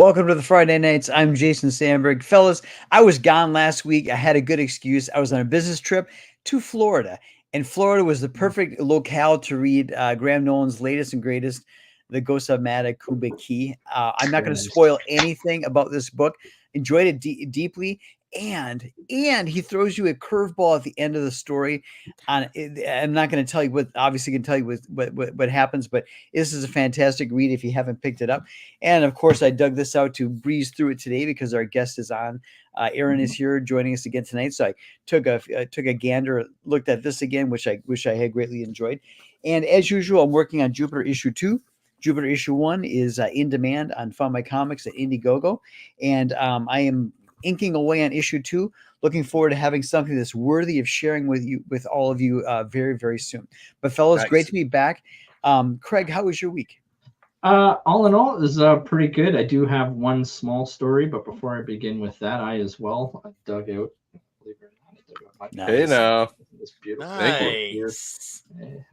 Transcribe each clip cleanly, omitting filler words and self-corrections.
Welcome to the Friday Nights. I'm Jason Sandberg. Fellas, I was gone last week. I had a good excuse. I was on a business trip to Florida, and Florida was the perfect locale to read Graham Nolan's latest and greatest, The Ghost of Mata Kuba Key. I'm not going to spoil anything about this book. Enjoyed it deeply. And he throws you a curveball at the end of the story. I'm not going to tell you what, obviously, can tell you what happens, but this is a fantastic read if you haven't picked it up. And of course, I dug this out to breeze through it today because our guest is on. Arron is here joining us again tonight. So I took a gander, looked at this again, which I had greatly enjoyed. And as usual, I'm working on Jupiter issue 2. Jupiter issue 1 is in demand on Find My Comics at Indiegogo, and I am inking away on issue 2. Looking forward to having something that's worthy of sharing with all of you very, very soon. But fellas, nice. Great to be back. Craig, how was your week? All in all, is pretty good. I do have one small story, but before I begin with that, I as well dug out. Believe it or not, nice. Hey now, it's beautiful. Nice.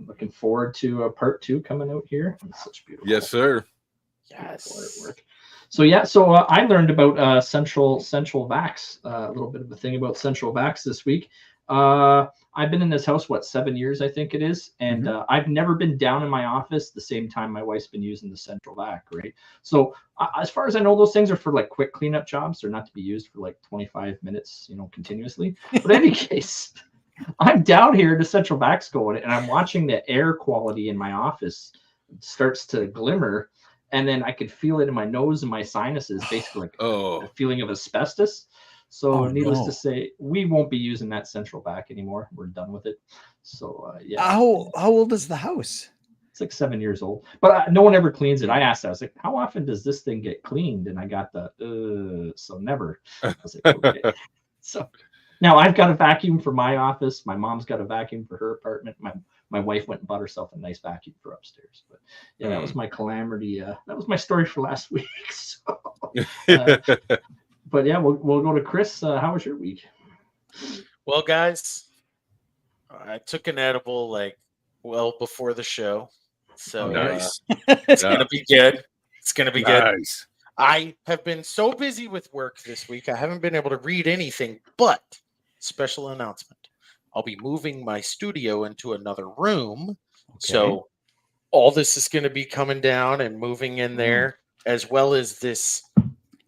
Looking forward to part 2 coming out here. It's such beautiful. Yes, sir. Yes. So I learned about Central Vax, a little bit of a thing about Central Vax this week. I've been in this house, 7 years, I think it is. And I've never been down in my office the same time my wife's been using the Central Vac, right? So as far as I know, those things are for like quick cleanup jobs. They're not to be used for like 25 minutes, continuously. But in any case, I'm down here, the Central Vac's going, and I'm watching the air quality in my office starts to glimmer. And then I could feel it in my nose and my sinuses, basically like a feeling of asbestos. So needless to say, we won't be using that Central Vac anymore. We're done with it. So How old is the house? It's like 7 years old, but no one ever cleans it. I asked, I was like, how often does this thing get cleaned? And I got so never. I was like, okay. So now I've got a vacuum for my office. My mom's got a vacuum for her apartment. My wife went and bought herself a nice vacuum for upstairs. But yeah, that was my calamity. That was my story for last week. So, but yeah, we'll go to Chris. How was your week? Well, guys, I took an edible before the show, so nice. It's gonna be good. It's gonna be good. Nice. I have been so busy with work this week, I haven't been able to read anything. But special announcement: I'll be moving my studio into another room, so all this is going to be coming down and moving in there, as well as this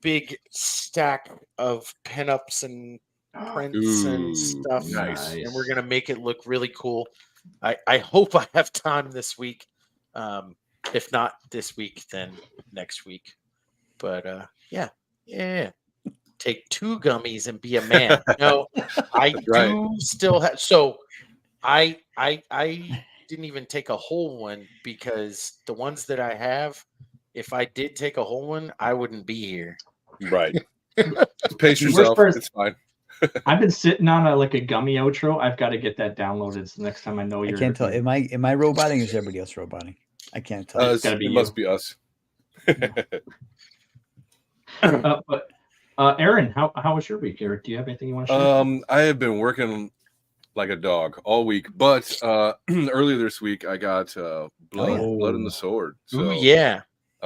big stack of pinups and prints and stuff. Nice. And we're going to make it look really cool. I hope I have time this week. If not this week, then next week. But yeah. Take 2 gummies and be a man. No, I do still have. So I didn't even take a whole one because the ones that I have, if I did take a whole one, I wouldn't be here. Right. Pace yourself. It's fine. I've been sitting on a gummy outro. I've got to get that downloaded. So next time I know you're. I can't tell. Am I roboting or is everybody else roboting? I can't tell. It must be us. But Arron, how was your week, Eric? Do you have anything you want to share? I have been working like a dog all week, but earlier this week I got Blood in the Sword. So,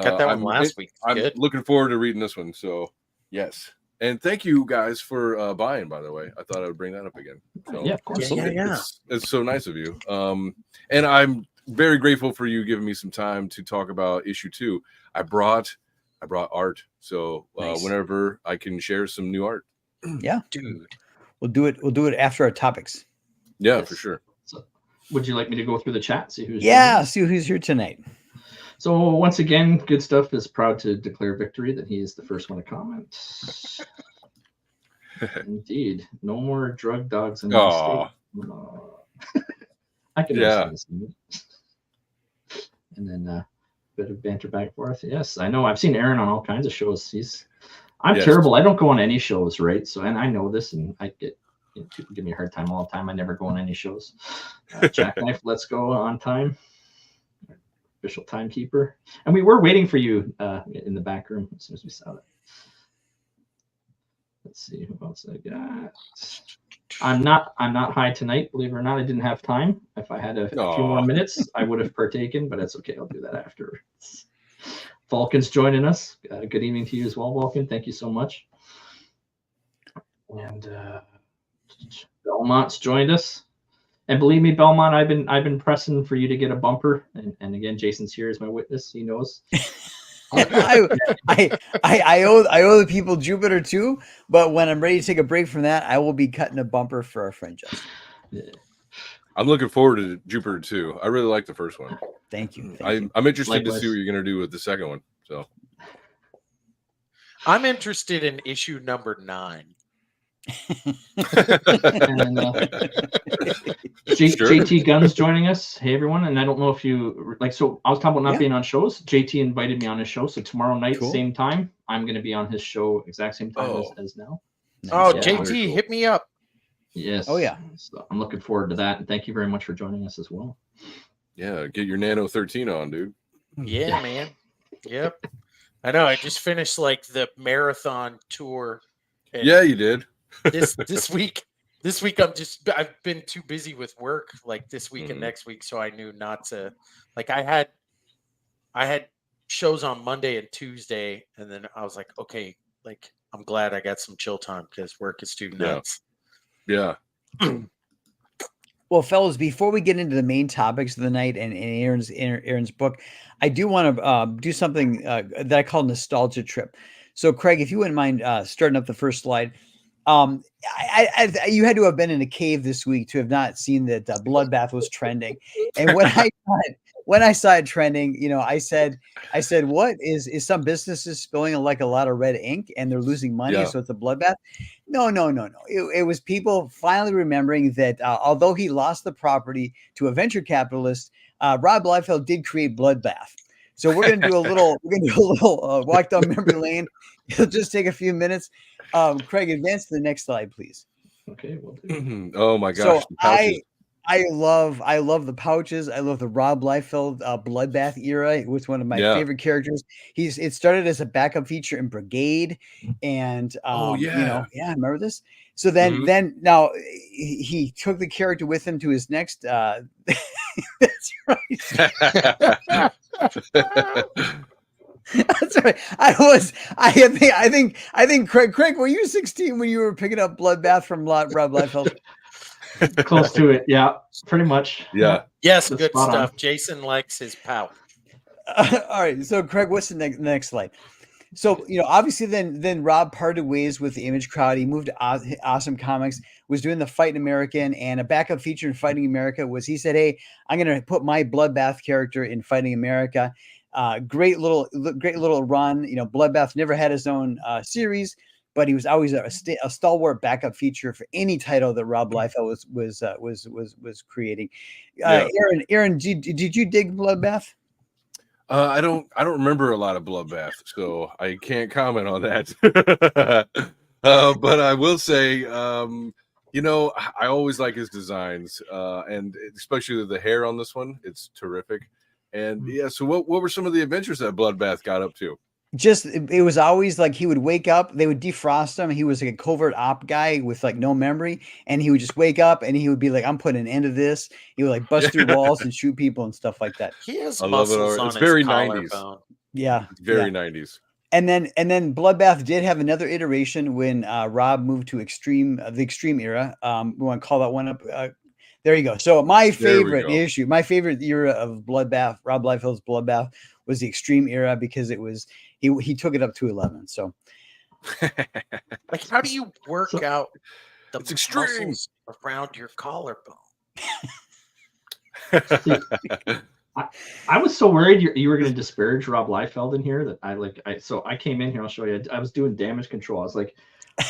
got that one last week. I'm looking forward to reading this one. So yes, and thank you guys for buying. By the way, I thought I would bring that up again. So, yeah, of course. It's so nice of you. And I'm very grateful for you giving me some time to talk about issue 2. I brought art, so nice. Whenever I can share some new art. Yeah, dude, we'll do it after our topics. Yeah, for sure. So, would you like me to go through the chat, see who's here tonight? So once again, Good Stuff is proud to declare victory that he is the first one to comment. Indeed, no more drug dogs in my state. I can understand this. And then bit of banter back and forth. Yes, I know. I've seen Arron on all kinds of shows. I'm terrible. I don't go on any shows, right? So, and I know this, and I get people give me a hard time all the time. I never go on any shows. Jackknife, let's go on time. Official timekeeper, and we were waiting for you in the back room as soon as we saw that. Let's see who else I got. I'm not high tonight, believe it or not. I didn't have time. If I had a few more minutes, I would have partaken, but it's okay. I'll do that afterwards. Vulcan's joining us. Good evening to you as well, Vulcan. Thank you so much. And Belmont's joined us. And believe me, Belmont, I've been pressing for you to get a bumper. And again, Jason's here as my witness. He knows. I owe the people Jupiter too, but when I'm ready to take a break from that, I will be cutting a bumper for our friend Justin. I'm looking forward to Jupiter too. I really like the first one. Thank you. I'm interested Likewise. to see what you're going to do with the second one. So I'm interested in issue number 9. And, JT Gunn's joining us. Hey everyone, and I don't know if you like. So I was talking about not being on shows. JT invited me on his show, so tomorrow night, same time, I'm going to be on his show, exact same time as now. Oh, Yeah, JT, hit me up. Yes. Oh yeah. So I'm looking forward to that, and thank you very much for joining us as well. yeah, get your Nano 13 on, dude. Yeah, man. Yep. I know. I just finished like the marathon tour. Yeah, you did. This week I've been too busy with work like this week and next week, so I knew not to. Like I had shows on Monday and Tuesday, and then I was like, okay, like I'm glad I got some chill time because work is too nuts. Yeah. Well, fellas, before we get into the main topics of the night and Aaron's book, I do want to do something that I call nostalgia trip. So, Craig, if you wouldn't mind starting up the first slide. You had to have been in a cave this week to have not seen that Bloodbath was trending. And when I saw it trending, you know, I said, what is some businesses spilling like a lot of red ink and they're losing money? Yeah. So it's a bloodbath. No. It was people finally remembering that although he lost the property to a venture capitalist, Rob Liefeld did create Bloodbath. So we're gonna do a little walk down memory lane. It'll just take a few minutes. Craig, advance to the next slide, please. Okay. Well, Oh my gosh. So I love the pouches. I love the Rob Liefeld Bloodbath era. It was one of my favorite characters. It started as a backup feature in Brigade, and you know, I remember this. So then now he took the character with him to his next. That's right. That's right. I think Craig, were you 16 when you were picking up Bloodbath from Rob Liefeld? close to it. Yeah, pretty much. Yeah. Yes, That's good spot stuff. on. Jason likes his pouch. All right. So Craig, what's the next slide? So, you know, obviously then Rob parted ways with the Image crowd. He moved to Awesome Comics, was doing the Fighting American, and a backup feature in Fighting America was he said, hey, I'm going to put my Bloodbath character in Fighting America. Great little run. You know, Bloodbath never had his own series, but he was always a stalwart backup feature for any title that Rob Liefeld was creating. Aaron, did you dig Bloodbath? I don't remember a lot of Bloodbath, so I can't comment on that. But I will say, you know, I always like his designs, and especially the hair on this one. It's terrific. And yeah, so what were some of the adventures that Bloodbath got up to? Just it was always like he would wake up, they would defrost him. He was like a covert op guy with like no memory, and he would just wake up and he would be like, I'm putting an end to this. He would like bust through walls and shoot people and stuff like that. He has I love muscles it. on It's his very collarbone. 90s. Yeah. Very 90s. And then Bloodbath did have another iteration when Rob moved to the Extreme era. We want to call that one up. There you go. So my favorite issue, my favorite era of Bloodbath, Rob Liefeld's Bloodbath, was the Extreme era because it was he took it up to 11. So, like, how do you work out the extreme muscles around your collarbone? I was so worried you were going to disparage Rob Liefeld in here that I came in here. I'll show you. I was doing damage control. I was like,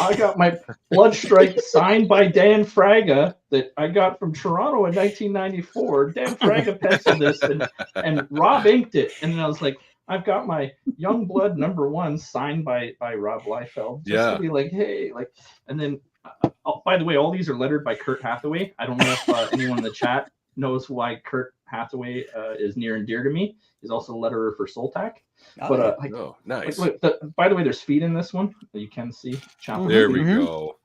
I got my Bloodstrike signed by Dan Fraga that I got from Toronto in 1994. Dan Fraga penciled this and Rob inked it. And then I was like, I've got my Young Blood #1 signed by Rob Liefeld. Just to be like, hey, like, and then, by the way, all these are lettered by Kurt Hathaway. I don't know if anyone in the chat knows why Kurt Hathaway is near and dear to me. He's also a letterer for Soltac. But nice. Like, by the way, there's feet in this one that you can see. There we go.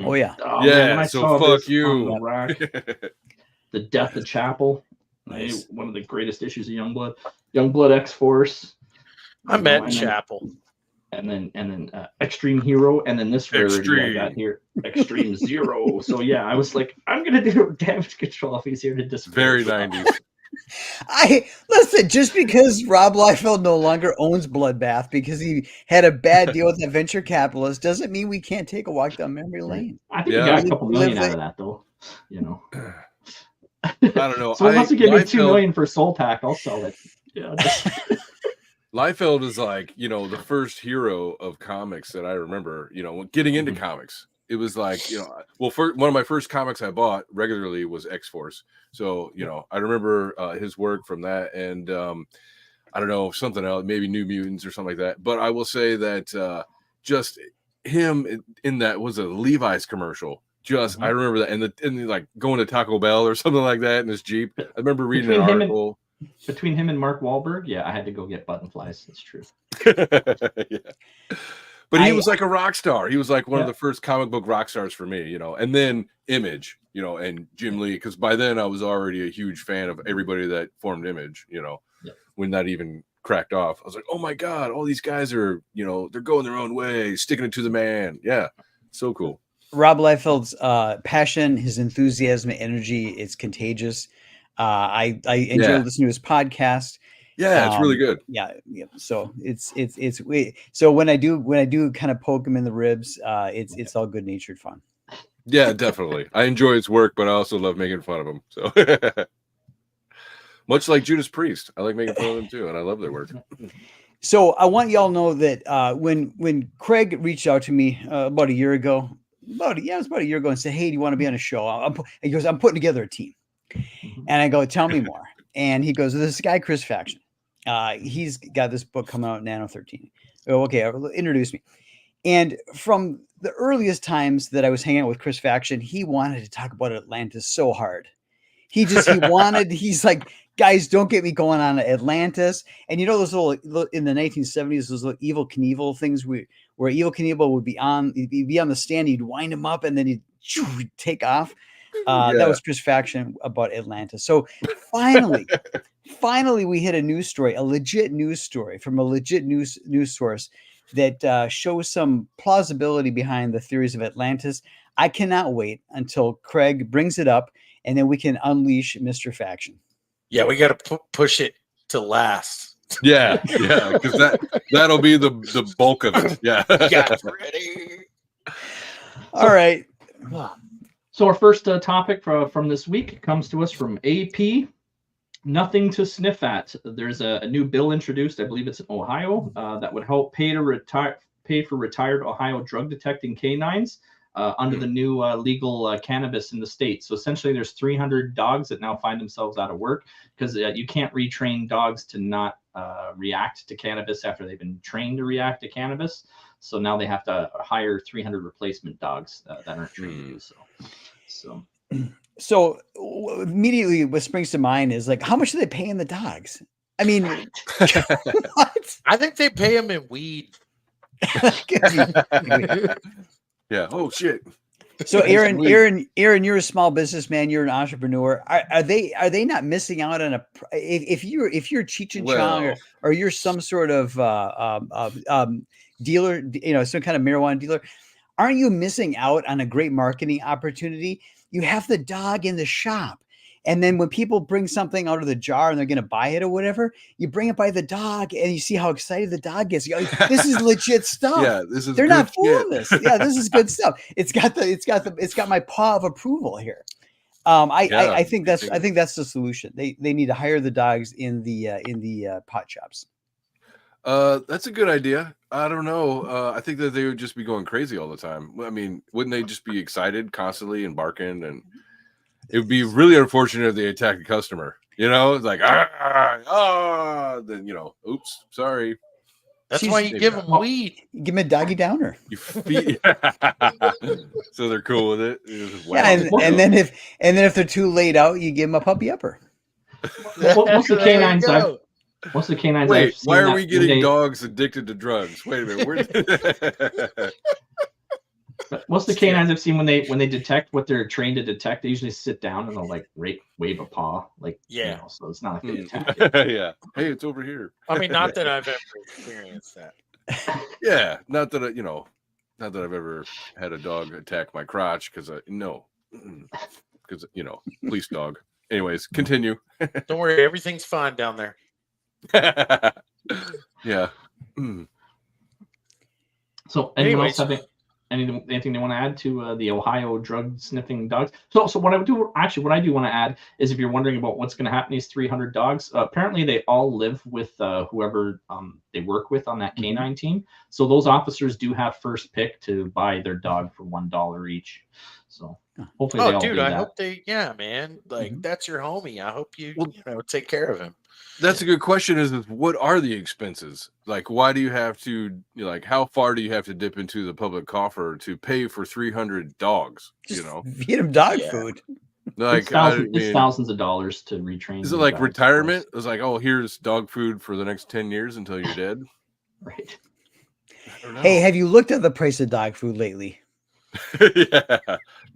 Oh yeah. Oh, yeah. man, So fuck you. The Death of Chapel. Nice. One of the greatest issues of Youngblood. Youngblood X-Force. I met and Chapel. then Extreme Hero, and then this rarity I got here, Extreme Zero. So yeah, I was like, I'm gonna do damage control if he's here to display. Very 90s. Listen, just because Rob Liefeld no longer owns Bloodbath because he had a bad deal with that venture capitalist doesn't mean we can't take a walk down memory lane. I think we got a couple million out of that, though. You know, I don't know. So once you give me $2 million for Soul Pack, I'll sell it. Yeah. Liefeld is like, you know, the first hero of comics that I remember, you know, getting into comics. It was like, you know, well, one of my first comics I bought regularly was X-Force. So, you know, I remember his work from that. And I don't know, something else, maybe New Mutants or something like that. But I will say that just him in that was a Levi's commercial. Just, I remember that. And like going to Taco Bell or something like that in his Jeep. I remember reading an article. Between him and Mark Wahlberg, yeah, I had to go get button flies. That's true. Yeah. But he was like a rock star. He was like one of the first comic book rock stars for me, you know. And then Image, you know, and Jim Lee, because by then I was already a huge fan of everybody that formed Image, you know, when that even cracked off. I was like, oh my God, all these guys are, you know, they're going their own way, sticking it to the man. Yeah, so cool. Rob Liefeld's passion, his enthusiasm, energy, it's contagious. I enjoy listening to his podcast. Yeah, it's really good. Yeah. So so when I do kind of poke him in the ribs, it's all good natured fun. Yeah, definitely. I enjoy his work, but I also love making fun of him. So much like Judas Priest, I like making fun of them too, and I love their work. So I want y'all to know that when Craig reached out to me about a year ago, it was about a year ago, and said, "Hey, do you want to be on a show?" He goes, "I'm putting together a team." And I go, "Tell me more." And he goes, "This guy, Chris Faction. He's got this book coming out, Nano 13. Oh, okay, introduce me." And from the earliest times that I was hanging out with Chris Faction, he wanted to talk about Atlantis so hard. He's like, "Guys, don't get me going on Atlantis." And you know those little in the 1970s, those little Evel Knievel things where Evel Knievel would be on the stand, you'd wind him up, and then he'd take off. That was Chris Faction about Atlantis. So finally we hit a news story, a legit news story from a legit news source that shows some plausibility behind the theories of Atlantis. I cannot wait until Craig brings it up, and then we can unleash Mr. Faction. Yeah, we got to push it to last. Yeah, because that'll be the bulk of it. Yeah. Got ready. All right. So our first topic from this week comes to us from AP. Nothing to sniff at. There's a new bill introduced, I believe it's in Ohio, that would help pay for retired Ohio drug detecting canines under the new legal cannabis in the state. So essentially, there's 300 dogs that now find themselves out of work because you can't retrain dogs to not react to cannabis after they've been trained to react to cannabis. So now they have to hire 300 replacement dogs that aren't trained to do so. So immediately what springs to mind is like, how much are they paying the dogs? I mean, what? I think they pay them in weed. Yeah. Oh shit. So Arron, you're a small businessman. You're an entrepreneur. Are they not missing out on if you're Cheech and Chong or you're some sort of dealer, you know, some kind of marijuana dealer? Aren't you missing out on a great marketing opportunity? You have the dog in the shop. And then when people bring something out of the jar and they're going to buy it or whatever, you bring it by the dog and you see how excited the dog gets. You go, this is legit stuff. Yeah, they're not fooling this. Yeah, this is good stuff. It's got my paw of approval here. I think that's the solution. They need to hire the dogs in the pot shops. That's a good idea. I don't know. I think that they would just be going crazy all the time. I mean, wouldn't they just be excited constantly and barking? And it would be really unfortunate if they attack a customer. You know, it's like then oops, sorry. That's why you give them weed. Give them a doggy downer. You feed. So they're cool with it. Yeah, and then if they're too laid out, you give them a puppy upper. What's the canines? What's the canines? Wait, why are we getting dogs addicted to drugs? Wait a minute. But most of the canines I've seen when they detect what they're trained to detect, they usually sit down and they'll like wave a paw, like so it's not like they attack it. Yeah. Hey, it's over here. I mean, not that I've ever experienced that. Yeah, not that not that I've ever had a dog attack my crotch because police dog. Anyways, continue. Don't worry, everything's fine down there. Yeah. So anyone else have anything they want to add to the Ohio drug sniffing dogs? So what I do want to add is, if you're wondering about what's going to happen to these 300 dogs, apparently they all live with whoever they work with on that canine team. So those officers do have first pick to buy their dog for $1 each. So hopefully they all do that. I hope man, like that's your homie. I hope you take care of him. That's a good question. Is what are the expenses? Like, why do you have to, how far do you have to dip into the public coffer to pay for 300 dogs? Just feed them dog food. Like, it's thousands of dollars to retrain. Is it like retirement? It's like, oh, here's dog food for the next 10 years until you're dead. Right. Hey, have you looked at the price of dog food lately? Yeah,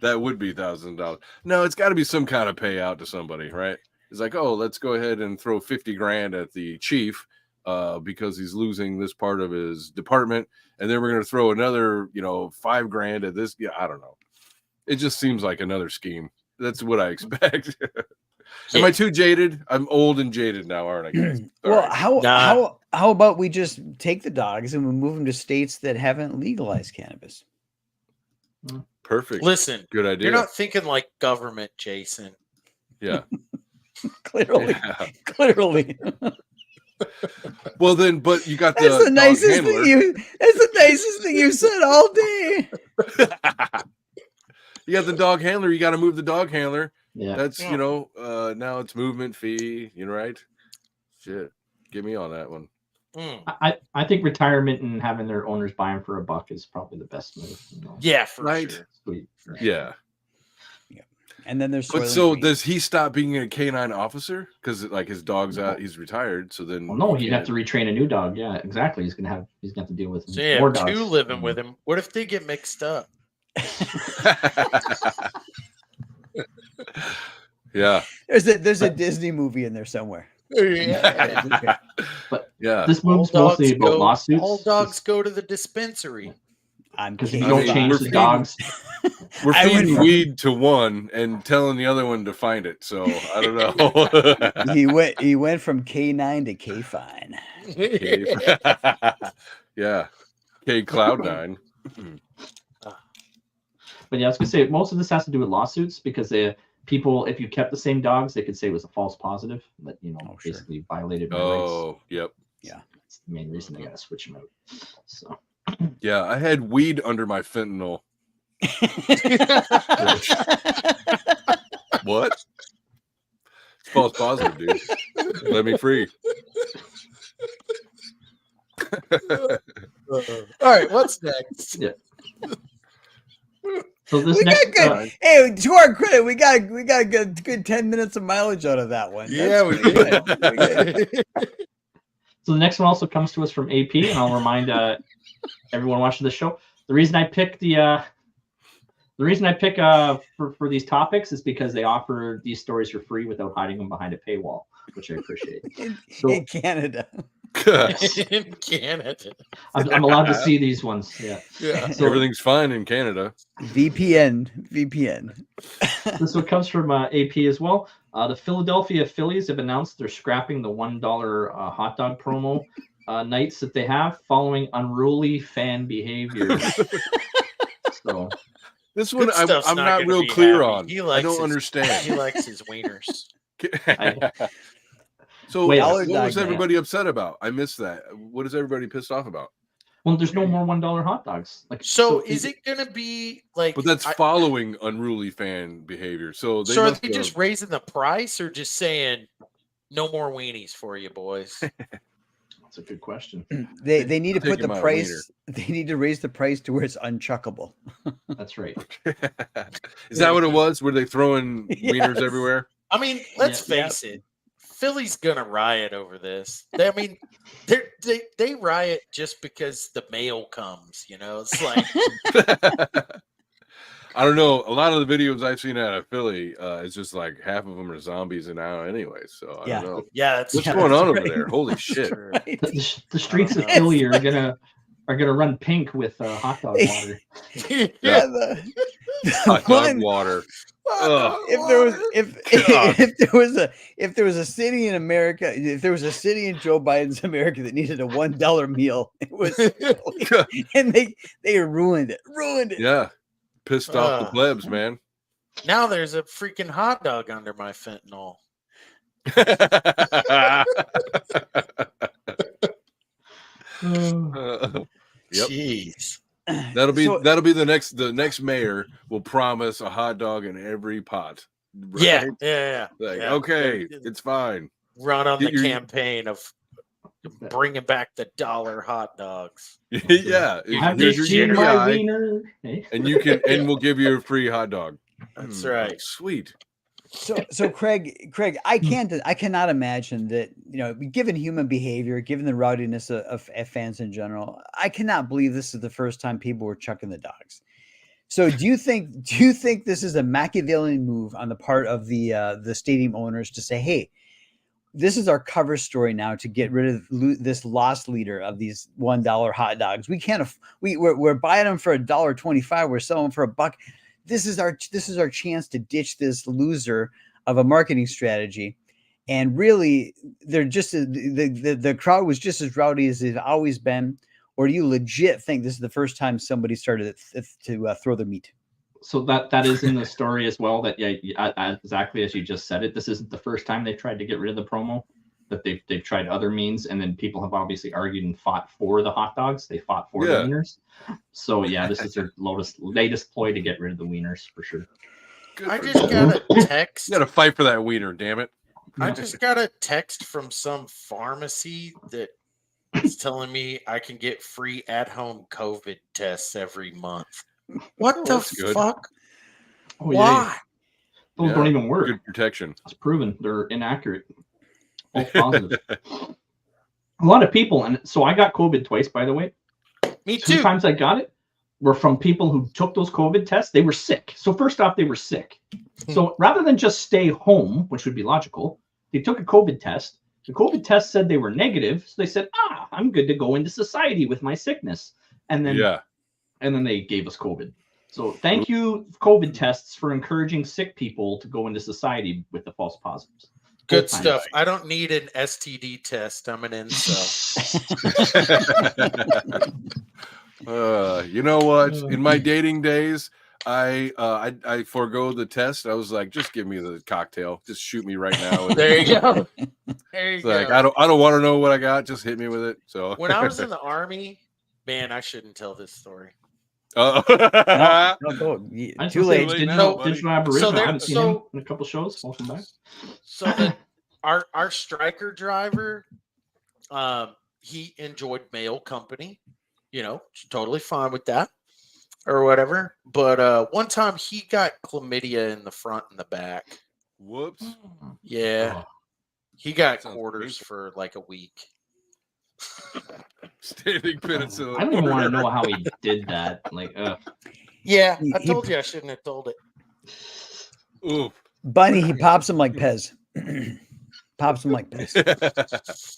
that would be $1,000. No, it's got to be some kind of payout to somebody, right? It's like, oh, let's go ahead and throw 50 grand at the chief because he's losing this part of his department, and then we're going to throw another, 5 grand at this. Yeah, I don't know. It just seems like another scheme. That's what I expect. Am I too jaded? I'm old and jaded now, aren't I, guys? Well, how about we just take the dogs and we move them to states that haven't legalized cannabis? Perfect. Listen, good idea. You're not thinking like government, Jason. Yeah. Clearly. Well, then, but you got that's the nicest thing that's the nicest thing you've said all day. You got the dog handler. You got to move the dog handler. Yeah. That's now it's movement fee. Right? Shit, get me on that one. I think retirement and having their owners buy them for $1 is probably the best move. Yeah, for sure. Sweet. Yeah. And then there's. But so does he stop being a canine officer because his dog's out? He's retired. So then. Well, no, he'd have to retrain a new dog. Yeah, exactly. He's gonna have to deal with more dogs. 2 living with him. What if they get mixed up? Yeah. There's a Disney movie in there somewhere. Yeah. But this move's mostly about lawsuits. All dogs go to the dispensary. Because if you don't change the dogs. We're feeding weed to one and telling the other one to find it. So I don't know. He went from K9 to K fine. Yeah. K Cloud 9. But yeah, I was gonna say most of this has to do with lawsuits because people, if you kept the same dogs, they could say it was a false positive that basically violated my rights. Oh, yep. Yeah, that's the main reason they gotta switch them out. So yeah, I had weed under my fentanyl. What? It's false positive, dude. Let me free. All right, what's next? Yeah. So this hey, to our credit, we got a good 10 minutes of mileage out of that one. Yeah, we did. So the next one also comes to us from AP, and I'll remind everyone watching the show. The reason I pick for these topics is because they offer these stories for free without hiding them behind a paywall, which I appreciate. In Canada. In Canada. I'm allowed to see these ones. Yeah. So everything's fine in Canada. VPN. This one comes from AP as well. The Philadelphia Phillies have announced they're scrapping the $1 hot dog promo nights that they have following unruly fan behavior. So this one I'm not real clear on. I don't understand. He likes his wieners. So what was everybody upset about? I missed that. What is everybody pissed off about? Well, there's no more $1 hot dogs. So is it gonna be like? But that's following unruly fan behavior. So are they just raising the price, or just saying no more weenies for you, boys? That's a good question. They need to put the price. Wiener. They need to raise the price to where it's unchuckable. That's right. Is that what it was? Were they throwing wieners everywhere? I mean, let's face it. Philly's gonna riot over this. I mean, they riot just because the mail comes. You know, it's like I don't know. A lot of the videos I've seen out of Philly, it's just like half of them are zombies and now anyway. So I don't know. Yeah, that's What's going on right. over there? Holy shit! Right. The streets of Philly are gonna run pink with hot dog water. Yeah, Hot dog water. Ugh. If there was a city in America, if there was a city in Joe Biden's America that needed a $1 meal, it was Philly. And they ruined it. Yeah, pissed off the plebs, man. Now there's a freaking hot dog under my fentanyl. Yep. Jeez. That'll be the next mayor will promise a hot dog in every pot. Right? Yeah. Like, yeah. okay, it's fine. Run on the campaign of bringing back the $1 hot dogs. Yeah, Have here's you your seen my GPI, wiener? and you can, and we'll give you a free hot dog. That's right. Sweet. So Craig, I cannot imagine that, given human behavior, given the rowdiness of fans in general, I cannot believe this is the first time people were chucking the dogs. So do you think this is a Machiavellian move on the part of the stadium owners to say, hey, this is our cover story now to get rid of this lost leader of these $1 hot dogs? We can't. We're buying them for $1.25. We're selling them for $1. This is our chance to ditch this loser of a marketing strategy. And really, they're just the crowd was just as rowdy as they've always been. Or do you legit think this is the first time somebody started to throw their meat? So that is in the story as well. That exactly as you just said it. This isn't the first time they've tried to get rid of the promo. That they've tried other means, and then people have obviously argued and fought for the hot dogs. They fought for the wieners. So yeah, this is their latest ploy to get rid of the wieners for sure. I just got a text. You got to fight for that wiener, damn it! I just got a text from some pharmacy that is telling me I can get free at-home COVID tests every month. What the fuck? Oh, why? Those don't even work. Good protection. It's proven they're inaccurate. False positive. A lot of people, and so I got COVID twice, by the way. Me too. 2 times I got it were from people who took those COVID tests. They were sick. So first off, they were sick. So rather than just stay home, which would be logical, they took a COVID test. The COVID test said they were negative. So they said, I'm good to go into society with my sickness. And then they gave us COVID. So thank you, COVID tests, for encouraging sick people to go into society with the false positives. Good stuff. I don't need an STD test. I'm an incel. You know what? In my dating days, I forego the test. I was like, just give me the cocktail. Just shoot me right now. There you go. There you go. Like, I don't want to know what I got. Just hit me with it. So when I was in the Army, man, I shouldn't tell this story. No, too late. Digital Aboriginal. I haven't seen him in a couple shows. Welcome back. So our striker driver, he enjoyed mail company, totally fine with that or whatever. But one time he got chlamydia in the front and the back. Whoops. Yeah. He got quarters for like a week. Standing penicillin. I don't even want to know how he did that. Yeah, I told you I shouldn't have told it. Ooh. Bunny, he pops him like Pez. Pops him like Pez.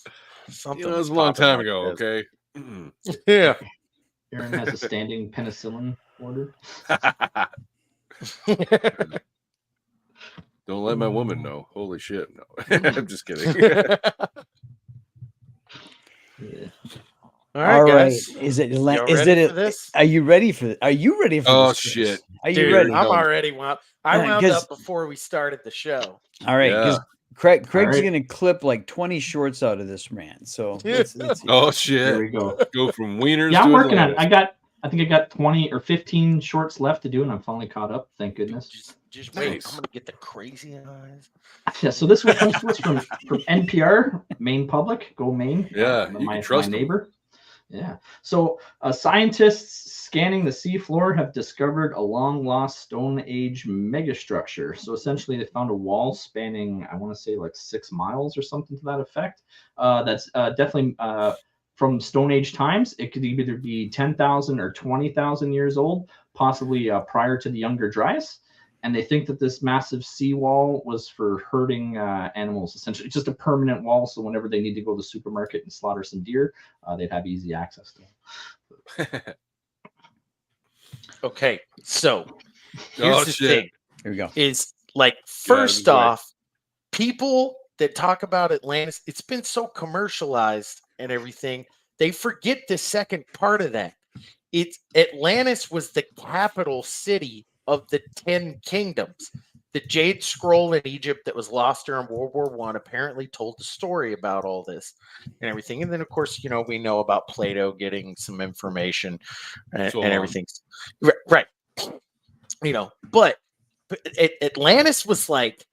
Something was a long time ago, okay? Yeah. Aaron has a standing penicillin order. Don't let my woman know. Holy shit, no. I'm just kidding. Yeah. All right. Guys. Is it for this? Are you ready for this? Are you ready for Oh this? shit. Are you Dude, ready? I'm already wound. I wound up before we started the show. All right, because Craig's right. gonna clip like 20 shorts out of this rant. So let's Oh shit. There we go. Go from wieners Yeah, to I'm working on Atlantis. it. I think I got 20 or 15 shorts left to do, and I'm finally caught up. Thank goodness. Just wait. Nice. I'm gonna get the crazy eyes. Yeah, so this one comes to us from NPR, Maine Public. Go Maine. Yeah, you my can trust 'em. neighbor. Yeah. So scientists scanning the seafloor have discovered a long-lost Stone Age megastructure. So essentially, they found a wall spanning, I want to say, like 6 miles or something to that effect. That's definitely from Stone Age times. It could either be 10,000 or 20,000 years old, possibly prior to the Younger Dryas. And they think that this massive seawall was for herding animals. Essentially, it's just a permanent wall. So whenever they need to go to the supermarket and slaughter some deer, they'd have easy access to them. Okay, so here's the thing. Here we go. Is like, first off, people that talk about Atlantis, it's been so commercialized and everything, they forget the second part of that. It's Atlantis was the capital city of the 10 kingdoms. The Jade Scroll in Egypt that was lost during World War I apparently told the story about all this and everything. And then, of course, we know about Plato getting some information and everything. Right. But Atlantis was like,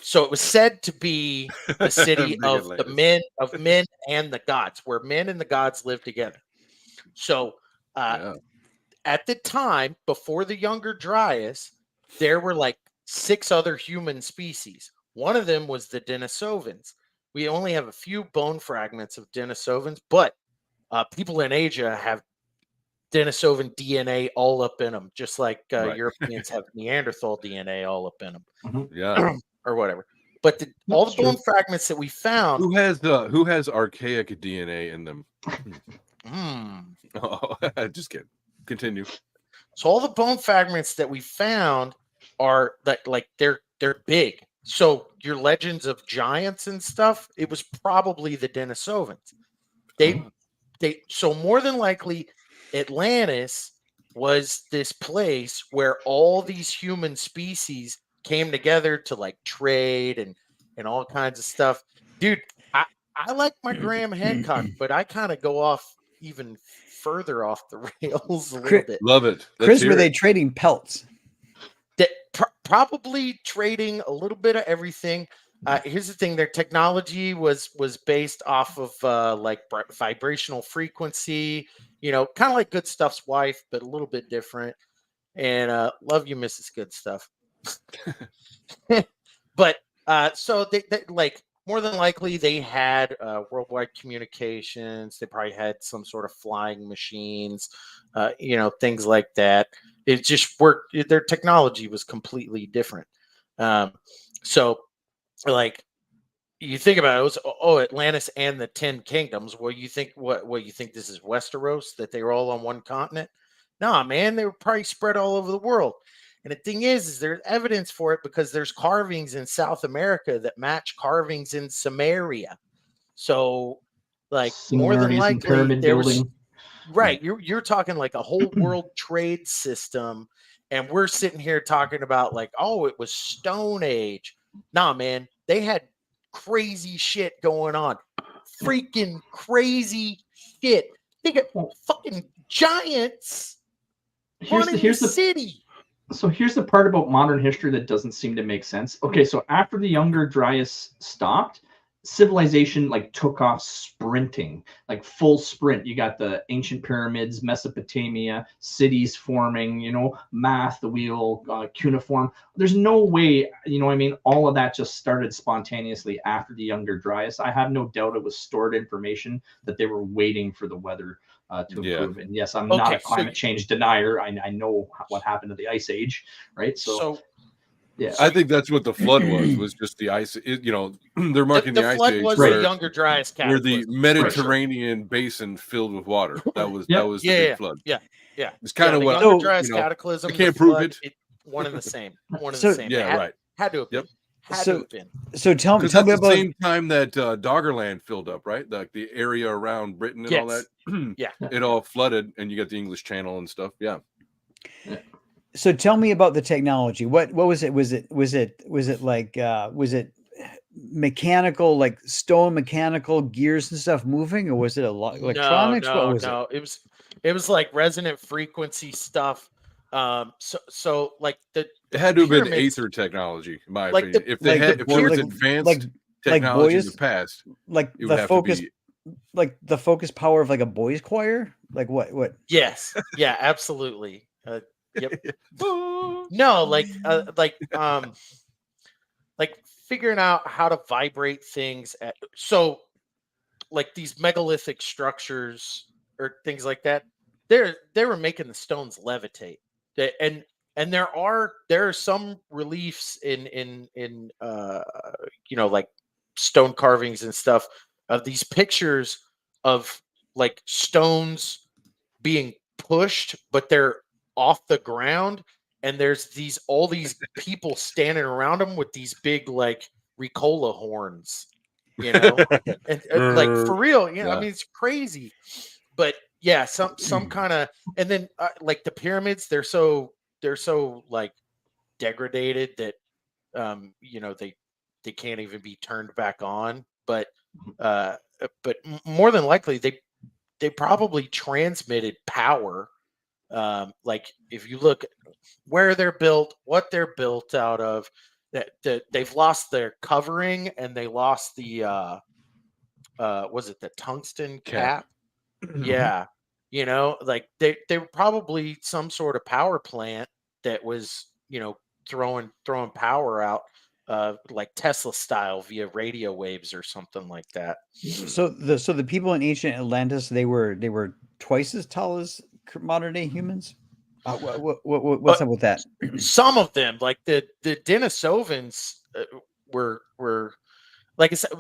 so it was said to be the city of the men and the gods, where men and the gods live together. So at the time, before the Younger Dryas, there were like 6 other human species. One of them was the Denisovans. We only have a few bone fragments of Denisovans, but people in Asia have Denisovan DNA all up in them, just like Europeans have Neanderthal DNA all up in them. Yeah. Or whatever. But all the bone fragments that we found. Who has archaic DNA in them? Oh, just kidding. Continue. So all the bone fragments that we found are that, like, they're big. So your legends of giants and stuff, it was probably the Denisovans. So more than likely, Atlantis was this place where all these human species came together to like trade and all kinds of stuff. Dude, I like my Graham Hancock, but I kind of go off even further off the rails a little bit. Love it. Chris, were they trading pelts? Probably trading a little bit of everything. Here's the thing: their technology was based off of like vibrational frequency, kind of like Good Stuff's wife, but a little bit different. And love you, Mrs. Good Stuff. But so they like, more than likely they had worldwide communications. They probably had some sort of flying machines, things like that. It just worked. Their technology was completely different. So like, you think about it, was Atlantis and the 10 kingdoms. Well, you think what you think this is Westeros, that they were all on one continent? Nah, man, they were probably spread all over the world. And the thing is there's evidence for it because there's carvings in South America that match carvings in Samaria. So, like, more than likely, there was right. You're talking like a whole world trade system, and we're sitting here talking about like, oh, it was Stone Age. Nah, man, they had crazy shit going on, freaking crazy shit. Think of fucking giants running the city. So here's the part about modern history that doesn't seem to make sense. Okay, so after the Younger Dryas stopped, civilization like took off sprinting, like full sprint. You got the ancient pyramids, Mesopotamia, cities forming, math, the wheel, cuneiform. There's no way, all of that just started spontaneously after the Younger Dryas. I have no doubt it was stored information that they were waiting for the weather to improve. And yes, I'm not a climate change denier. I know what happened to the Ice Age, right? So yeah, I think that's what the flood was just the ice. They're marking the Ice flood Age was the Younger Dryas where the Mediterranean basin filled with water. That was the big flood. Yeah. It's kind of what Younger Dryas cataclysm. I can't prove it. One and the same. Yeah, right. Had to have been. So tell me about the same time that Doggerland filled up, right? Like the area around Britain and all that. It all flooded, and you got the English Channel and stuff. Yeah. So tell me about the technology. What was it? Was it like was it mechanical, like stone mechanical gears and stuff moving, or was it electronics? No. It was like resonant frequency stuff. So like it had to have been Aether technology, in my opinion. If it was advanced technology in the past, like it would the focus. like the focus power of like a boys choir? Like what? Yes. Yeah, absolutely. Yep. No, like figuring out how to vibrate things so like these megalithic structures or things like that, they were making the stones levitate. And there are some reliefs in like stone carvings and stuff of these pictures of like stones being pushed, but they're off the ground, and there's all these people standing around them with these big like Ricola horns, you know, and like for real, you know, I Yeah. mean it's crazy, but yeah, some kind of, and then like the pyramids, they're so like degraded that they can't even be turned back on, but more than likely they probably transmitted power. Like if you look where they're built, what they're built out of, that they've lost their covering and they lost the was it the tungsten cap? Yeah. Like they were probably some sort of power plant that was, throwing power out like Tesla style via radio waves or something like that. So the people in ancient Atlantis, they were twice as tall as modern day humans. What's up with that? Some of them, like the Denisovans, were like I said,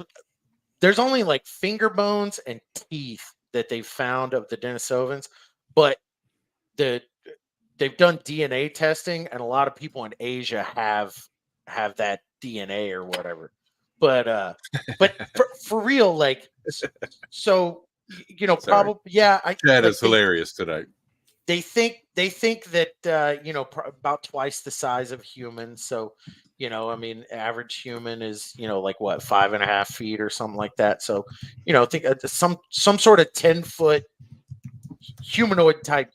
there's only like finger bones and teeth that they've found of the Denisovans, but the they've done DNA testing, and a lot of people in Asia have that DNA or whatever. But for real, like so Sorry. probably yeah. Chad like is hilarious tonight. they think that about twice the size of humans. So I mean, average human is like what, 5.5 feet or something like that. So think some sort of 10-foot humanoid type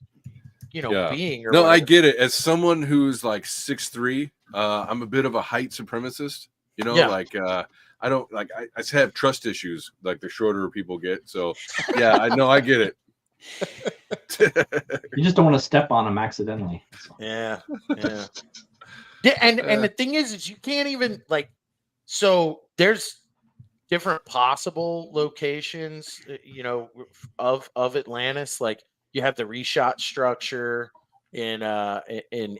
Yeah. being or No, I whatever. get it. As someone who's like 6'3", I'm a bit of a height supremacist. Yeah. Like I don't like I just have trust issues like the shorter people get. So yeah, I know, I get it. You just don't want to step on them accidentally. So. Yeah. And the thing is you can't even like, so there's different possible locations, of Atlantis. Like you have the reshot structure in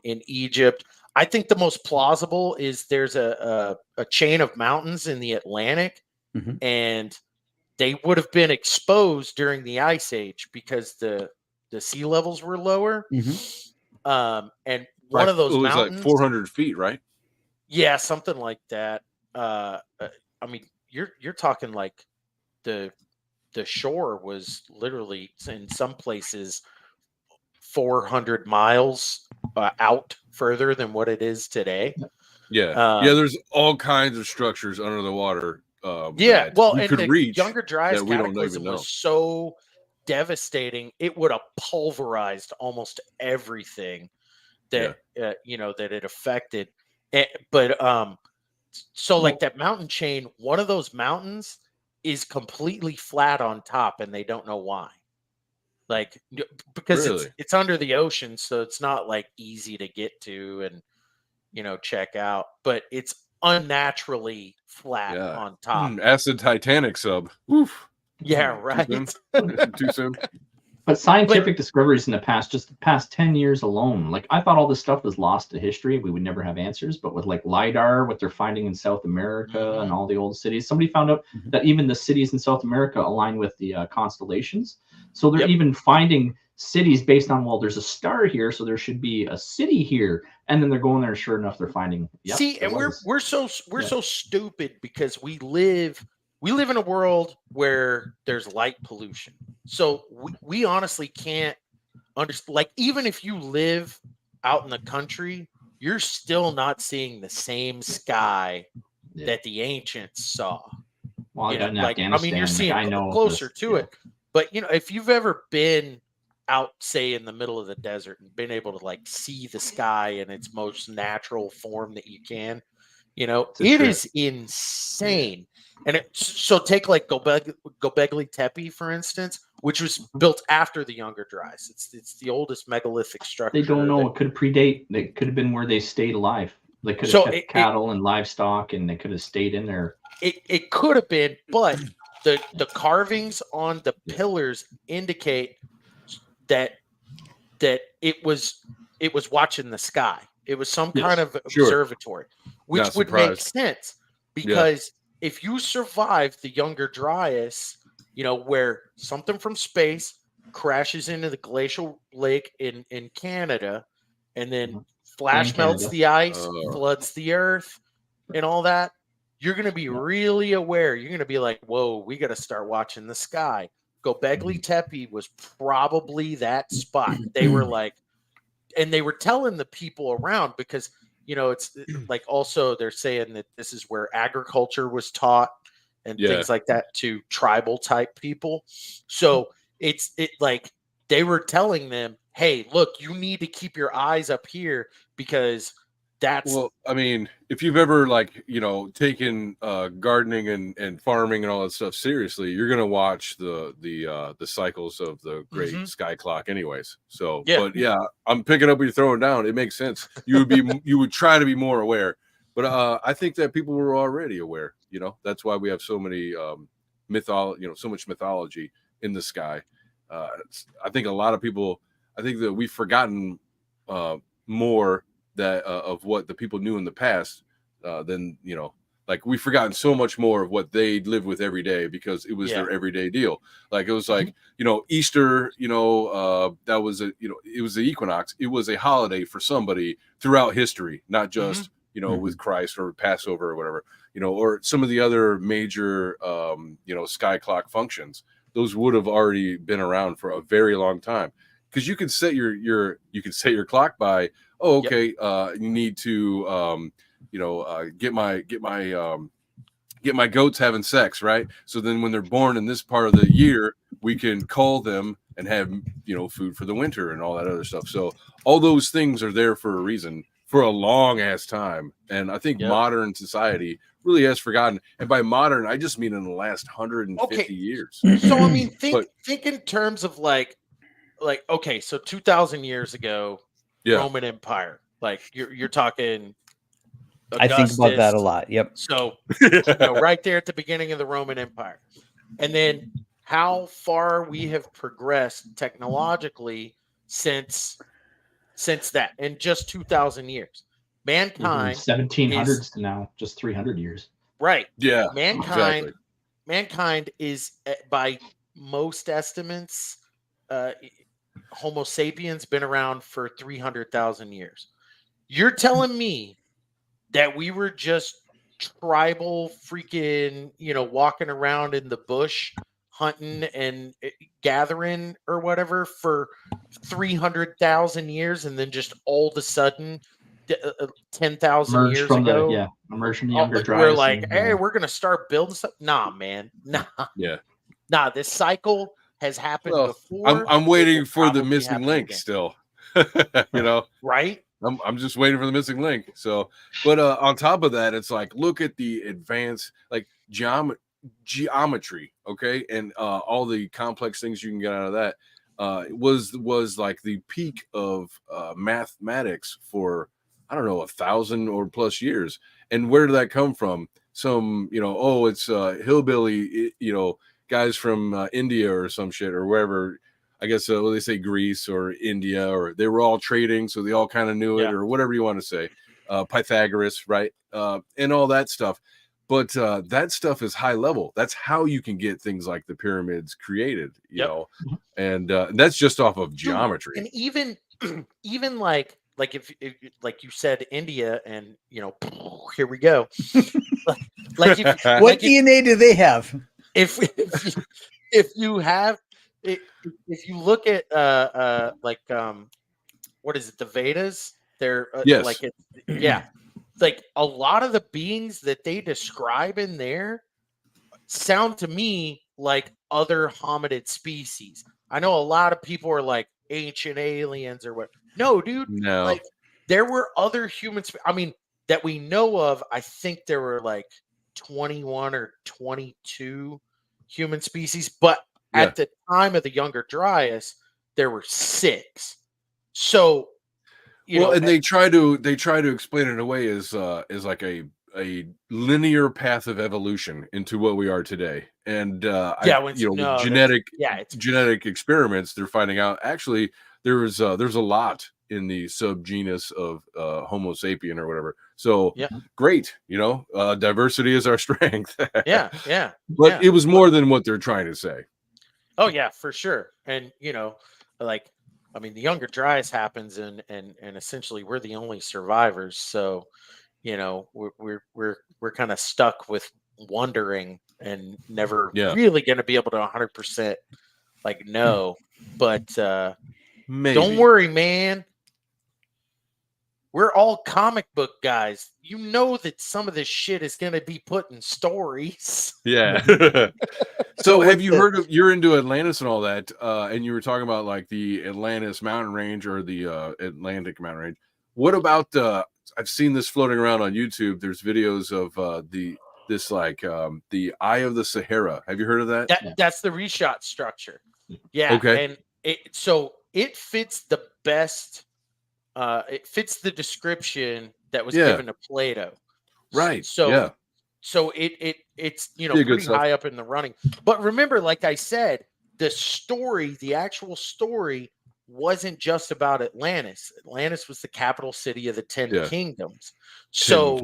Egypt. I think the most plausible is there's a chain of mountains in the Atlantic, Mhm. and they would have been exposed during the Ice Age because the sea levels were lower. And one of those it was mountains, like 400 feet, right? yeah, something like that. I mean, you're talking like the shore was literally in some places 400 miles out further than what it is today. Yeah. There's all kinds of structures under the water. Yeah, That well, we and could the reach Younger Dryas that we don't cataclysm even know. was so devastating; it would have pulverized almost everything that that it affected. But so like that mountain chain, one of those mountains is completely flat on top, and they don't know why. Like because Really? it's under the ocean, so it's not like easy to get to and check out, but it's unnaturally flat on top. Acid Titanic sub. Oof. Yeah, Too right. soon? Too soon? But scientific discoveries in the past 10 years alone, like I thought all this stuff was lost to history. We would never have answers. But with like LIDAR, what they're finding in South America and all the old cities, somebody found out that even the cities in South America align with the constellations. So they're even finding cities based on, well, there's a star here, so there should be a city here. And then they're going there, and sure enough, they're finding. Yep, See, and we're so stupid because we live in a world where there's light pollution. So we honestly can't understand. Like, even if you live out in the country, you're still not seeing the same sky that the ancients saw. Well, in like, I mean, you're seeing closer to it. But if you've ever been out, say, in the middle of the desert and been able to like see the sky in its most natural form that you can, You know, a it trip. is insane. And so take like Gobekli Tepe, for instance, which was built after the Younger Dryas. It's the oldest megalithic structure. They don't know. It could predate. It could have been where they stayed alive. They could have kept cattle and livestock, and they could have stayed in there. It could have been, but the carvings on the pillars indicate that it was watching the sky. It was some kind of observatory, which would make sense because if you survive the Younger Dryas, you know, where something from space crashes into the glacial lake in Canada, and then flash melts the ice, floods the earth, and all that, you're going to be really aware. You're going to be like, whoa, we got to start watching the sky. Gobekli Tepe was probably that spot. They were like, and they were telling the people around because, you know, it's like also they're saying that this is where agriculture was taught and things like that to tribal type people. So it like they were telling them, hey, look, you need to keep your eyes up here because that's I mean, if you've ever like, you know, taken gardening and farming and all that stuff seriously, you're gonna watch the cycles of the great sky clock anyways. So but I'm picking up what you're throwing down. It makes sense. You would try to be more aware. But I think that people were already aware, you know. That's why we have so many so much mythology in the sky. I think a lot of people, I think that we've forgotten more that of what the people knew in the past than, you know, like we've forgotten so much more of what they live with every day because it was their everyday deal. Like it was like, you know, Easter, you know, that was it was the equinox. It was a holiday for somebody throughout history, not just, you know, with Christ or Passover or whatever, you know, or some of the other major, you know, sky clock functions. Those would have already been around for a very long time because you could set your clock by, oh, okay, you need to, you know, get my goats having sex, right? So then when they're born in this part of the year, we can call them and have, you know, food for the winter and all that other stuff. So all those things are there for a reason for a long ass time. And I think modern society really has forgotten. And by modern, I just mean in the last 150 years. So I mean, think in terms of like, okay, so 2,000 years ago, Roman Empire, like you're talking Augustus. I think about that a lot. Yep. So you know, right there at the beginning of the Roman Empire, and then how far we have progressed technologically since that in just 2,000 years. Mankind 1700s to now, just 300 years. Right. Yeah. Mankind is, by most estimates, Homo sapiens been around for 300,000 years. You're telling me that we were just tribal freaking, you know, walking around in the bush, hunting and gathering or whatever for 300,000 years, and then just all of a sudden, 10,000 years ago, emerged from the Younger Dryas. We're like, hey, we're gonna start building stuff. Nah, man, nah. This cycle has happened before. I'm waiting for the missing link still. You know, right? I'm just waiting for the missing link. So, but on top of that, it's like, look at the advanced like geometry, okay, and all the complex things you can get out of that. Was like the peak of mathematics for, I don't know, 1,000 or plus years. And where did that come from? Some, you know, oh, it's hillbilly, you know, guys from India or some shit or wherever. I guess they say Greece or India, or they were all trading, so they all kind of knew it, or whatever you want to say. Pythagoras, right? And all that stuff. But that stuff is high level. That's how you can get things like the pyramids created, you know, and that's just off of geometry. And even like if like you said, India, and you know, here we go. What DNA do they have? If you have, if you look at what is it, the Vedas? They're like like a lot of the beings that they describe in there sound to me like other hominid species. I know a lot of people are like ancient aliens or what. No, dude. No. Like there were other humans. I mean, that we know of, I think there were like 21 or 22 human species, but at the time of the Younger Dryas, there were 6. So, and they try to explain it away as like a linear path of evolution into what we are today. And with genetic experiments, they're finding out actually there's a lot in the subgenus of Homo sapien or whatever. So great, diversity is our strength. But it was more than what they're trying to say. Oh yeah, for sure. And the Younger Dryas happens, and essentially we're the only survivors. So, we're kind of stuck with wondering and never really going to be able to 100% know. But maybe. Don't worry, man. We're all comic book guys. You know that some of this shit is going to be put in stories. Yeah. So have you heard of, you're into Atlantis and all that, and you were talking about like the Atlantis mountain range or the Atlantic mountain range. What about I've seen this floating around on YouTube. There's videos of the Eye of the Sahara. Have you heard of that? That's the reshot structure. Yeah. Okay. And it fits the best. It fits the description that was given to Plato. Right. So it's pretty high up in the running. But remember, like I said, the actual story wasn't just about Atlantis. Atlantis was the capital city of the 10 kingdoms. So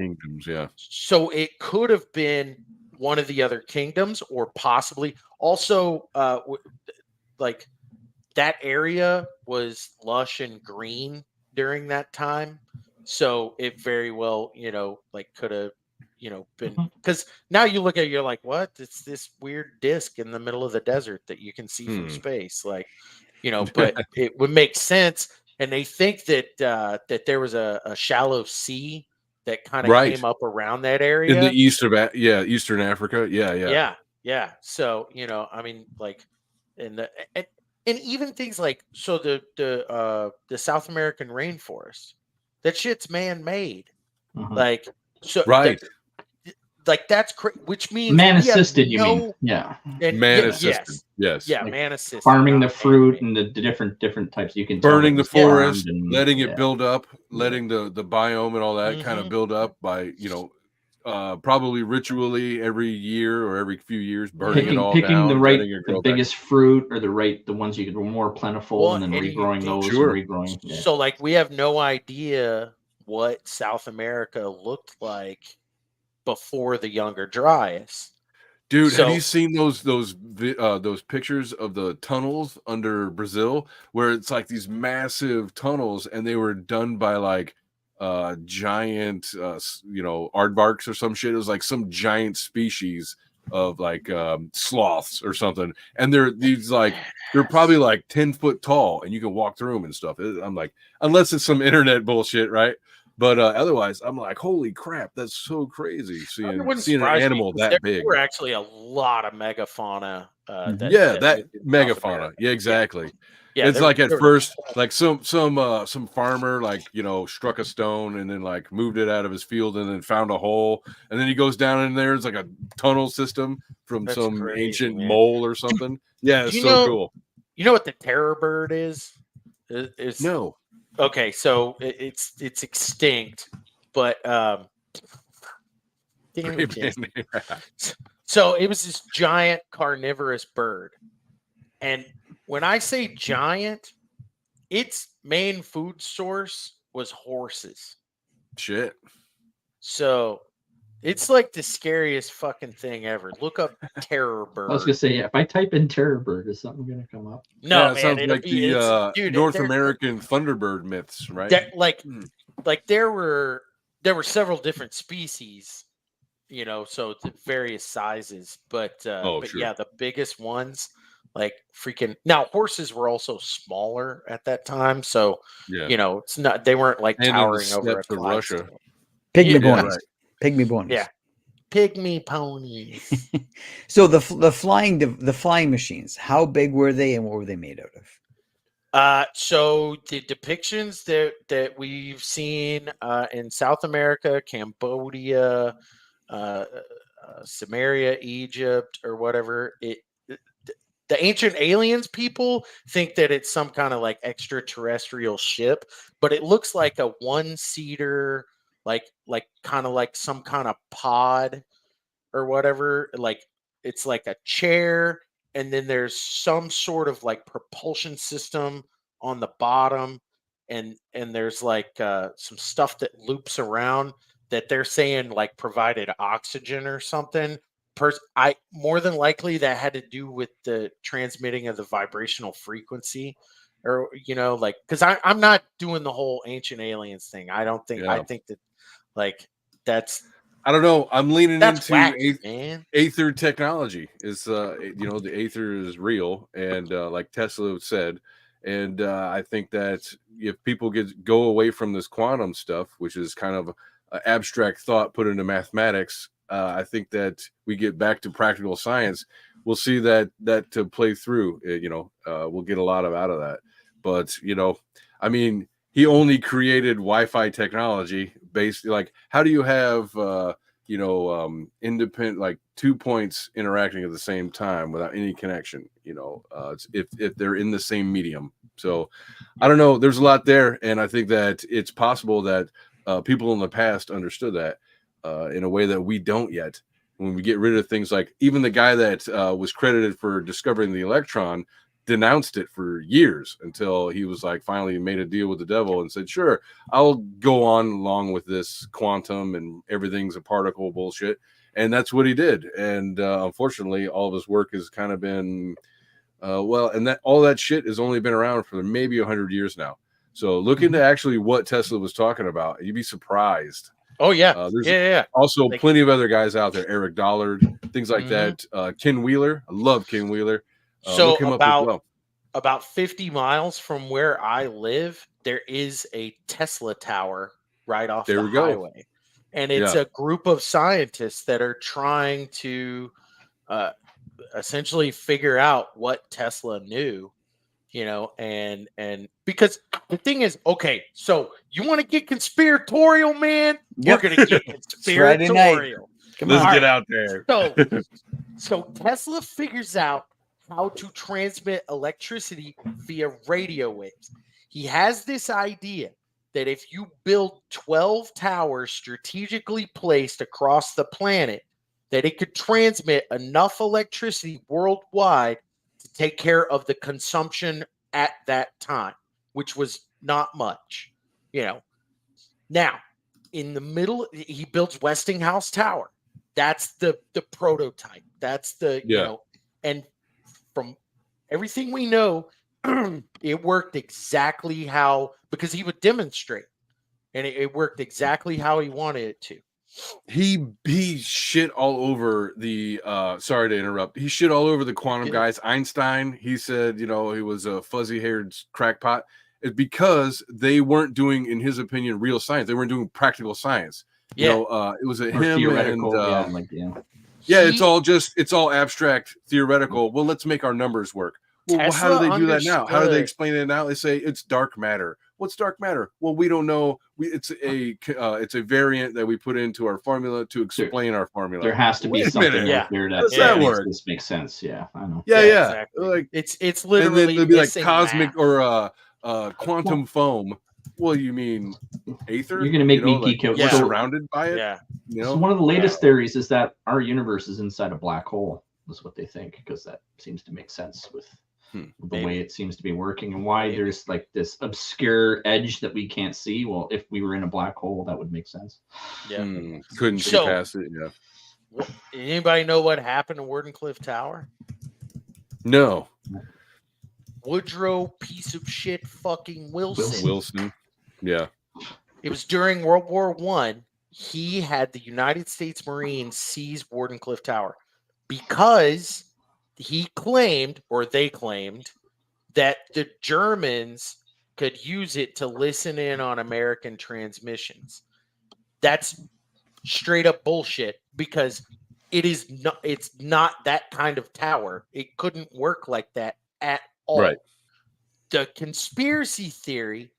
it could have been one of the other kingdoms, or possibly also that area was lush and green during that time. So it very well, could have, been, because now you look at it, you're like, what? It's this weird disc in the middle of the desert that you can see from space. But it would make sense. And they think that there was a shallow sea that kind of came up around that area. In the east of, Eastern Africa. Yeah. So, and even things like, so the South American rainforest, that shit's man-made. That's which means man-assisted. You mean? Yeah, man-assisted. Yes. Yeah, man-assisted. Farming the fruit and the different types. You can burning the forest, letting it build up, letting the biome and all that kind of build up by probably ritually every year or every few years, burning it all down, picking the biggest fruit or the ones you could more plentiful, and then regrowing those. Regrowing. Yeah. So we have no idea what South America looked like before the Younger Dryas. Dude, have you seen those pictures of the tunnels under Brazil, where it's like these massive tunnels, and they were done by giant aardvarks or some shit. It was like some giant species of sloths or something, and they're probably 10 foot tall, and you can walk through them and stuff. I'm like, unless it's some internet bullshit, right? But otherwise, I'm like, holy crap, that's so crazy seeing an animal that big. There were actually a lot of megafauna. That megafauna. Yeah, exactly. Yeah, it's like at first, some farmer struck a stone and then moved it out of his field and then found a hole, and then he goes down in there. It's like a tunnel system from some ancient mole or something. Yeah, it's so cool. You know what the terror bird is? No. Okay, so it's extinct, but so it was this giant carnivorous bird, and when I say giant, its main food source was horses. Shit. So it's like the scariest fucking thing ever. Look up terror bird. I was gonna say, if I type in terror bird, is something gonna come up? No, it sounds like the North American Thunderbird myths, right? There were several different species, so the various sizes, but yeah, the biggest ones, now horses were also smaller at that time, so it's not, they weren't towering over a Russia. Pygmy ponies. Pygmy ponies. Yeah. Pygmy ponies. So the flying machines, how big were they and what were they made out So the depictions that we've seen in South America, Cambodia, Samaria, Egypt, or whatever, the ancient aliens people think that it's some kind of like extraterrestrial ship, but it looks like a one-seater, like kind of like some kind of pod or whatever. Like it's like a chair, and then there's some sort of like propulsion system on the bottom, and there's like some stuff that loops around that they're saying like provided oxygen or something. I more than likely that had to do with the transmitting of the vibrational frequency, or like because I'm not doing the whole ancient aliens thing. I don't think I think that like that's I don't know. I'm leaning into wacky, man. Aether technology. Is the Aether is real, and like Tesla said, and I think that if people go away from this quantum stuff, which is kind of an abstract thought put into mathematics, I think that we get back to practical science. We'll see that to play through. We'll get a lot out of that. But I mean, he only created Wi-Fi technology based. Like, how do you have independent, like 2 points interacting at the same time without any connection? If they're in the same medium. So I don't know. There's a lot there, and I think that it's possible that people in the past understood that in a way that we don't yet. When we get rid of things like, even the guy that was credited for discovering the electron denounced it for years until he was like finally made a deal with the devil and said, sure, I'll go on along with this quantum and everything's a particle bullshit. And that's what he did. And unfortunately, all of his work has kind of been and that all that shit has only been around for maybe 100 years now. So look into actually what Tesla was talking about. You'd be surprised. Oh yeah, there's also plenty of other guys out there, Eric Dollard, things like that. Ken Wheeler, I love Ken Wheeler. So look him up as well. About 50 miles from where I live, there is a Tesla tower right off the highway, and it's a group of scientists that are trying to essentially figure out what Tesla knew. And because the thing is, okay, so you want to get conspiratorial, man? Yep. We're gonna get conspiratorial. Let's get out there. So Tesla figures out how to transmit electricity via radio waves. He has this idea that if you build 12 towers strategically placed across the planet, that it could transmit enough electricity worldwide to take care of the consumption at that time, which was not much. Now, in the middle, he builds Westinghouse Tower. That's the prototype. That's the, and from everything we know, it worked exactly how, because he would demonstrate, and it worked exactly how he wanted it to. He shit all over the sorry to interrupt. He shit all over the quantum guys. Einstein, he said, he was a fuzzy-haired crackpot. It's because they weren't doing, in his opinion, real science. They weren't doing practical science. It was a him theoretical, and it's all abstract, theoretical. Well, let's make our numbers work. Well, how do they do that now? How do they explain it now? They say it's dark matter. What's dark matter? Well, we don't know. It's a variant that we put into our formula to explain our formula. There has to be something there that work? This makes sense. Yeah, I know. Yeah. Exactly. Like it's literally, and then it'll be like cosmic math. Or quantum foam. Well, you mean Aether? You're going to make me geek out. We're surrounded by it. Yeah. So one of the latest theories is that our universe is inside a black hole. Is what they think, because that seems to make sense with the way it seems to be working, and why there's like this obscure edge that we can't see. Well, if we were in a black hole, that would make sense. Yeah. Couldn't see past it. Yeah. Anybody know what happened to Wardenclyffe Tower? No. Woodrow piece of shit fucking Wilson. Yeah. It was during World War I. He had the United States Marines seize Wardenclyffe Tower because he claimed, or they claimed, that the Germans could use it to listen in on American transmissions. That's straight up bullshit, because it's not that kind of tower. It couldn't work like that at all. Right. the conspiracy theory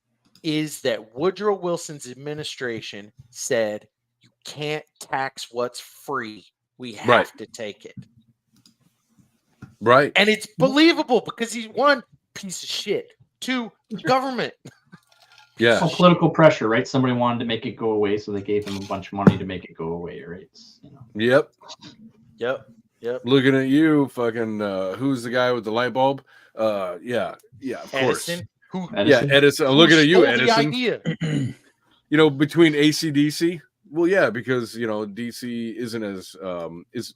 is that Woodrow Wilson's administration said you can't tax what's free. We have to take it. Right. And it's believable because he's one piece of shit. Two, government. Yeah. Well, political pressure, right? Somebody wanted to make it go away, so they gave him a bunch of money to make it go away, right? Yep. Yep. Looking at you, fucking. Who's the guy with the light bulb? Yeah, of Edison, course. Edison. Yeah, Edison. Looking at you, stole the Edison. idea. Between AC/DC. Well, yeah, because DC isn't as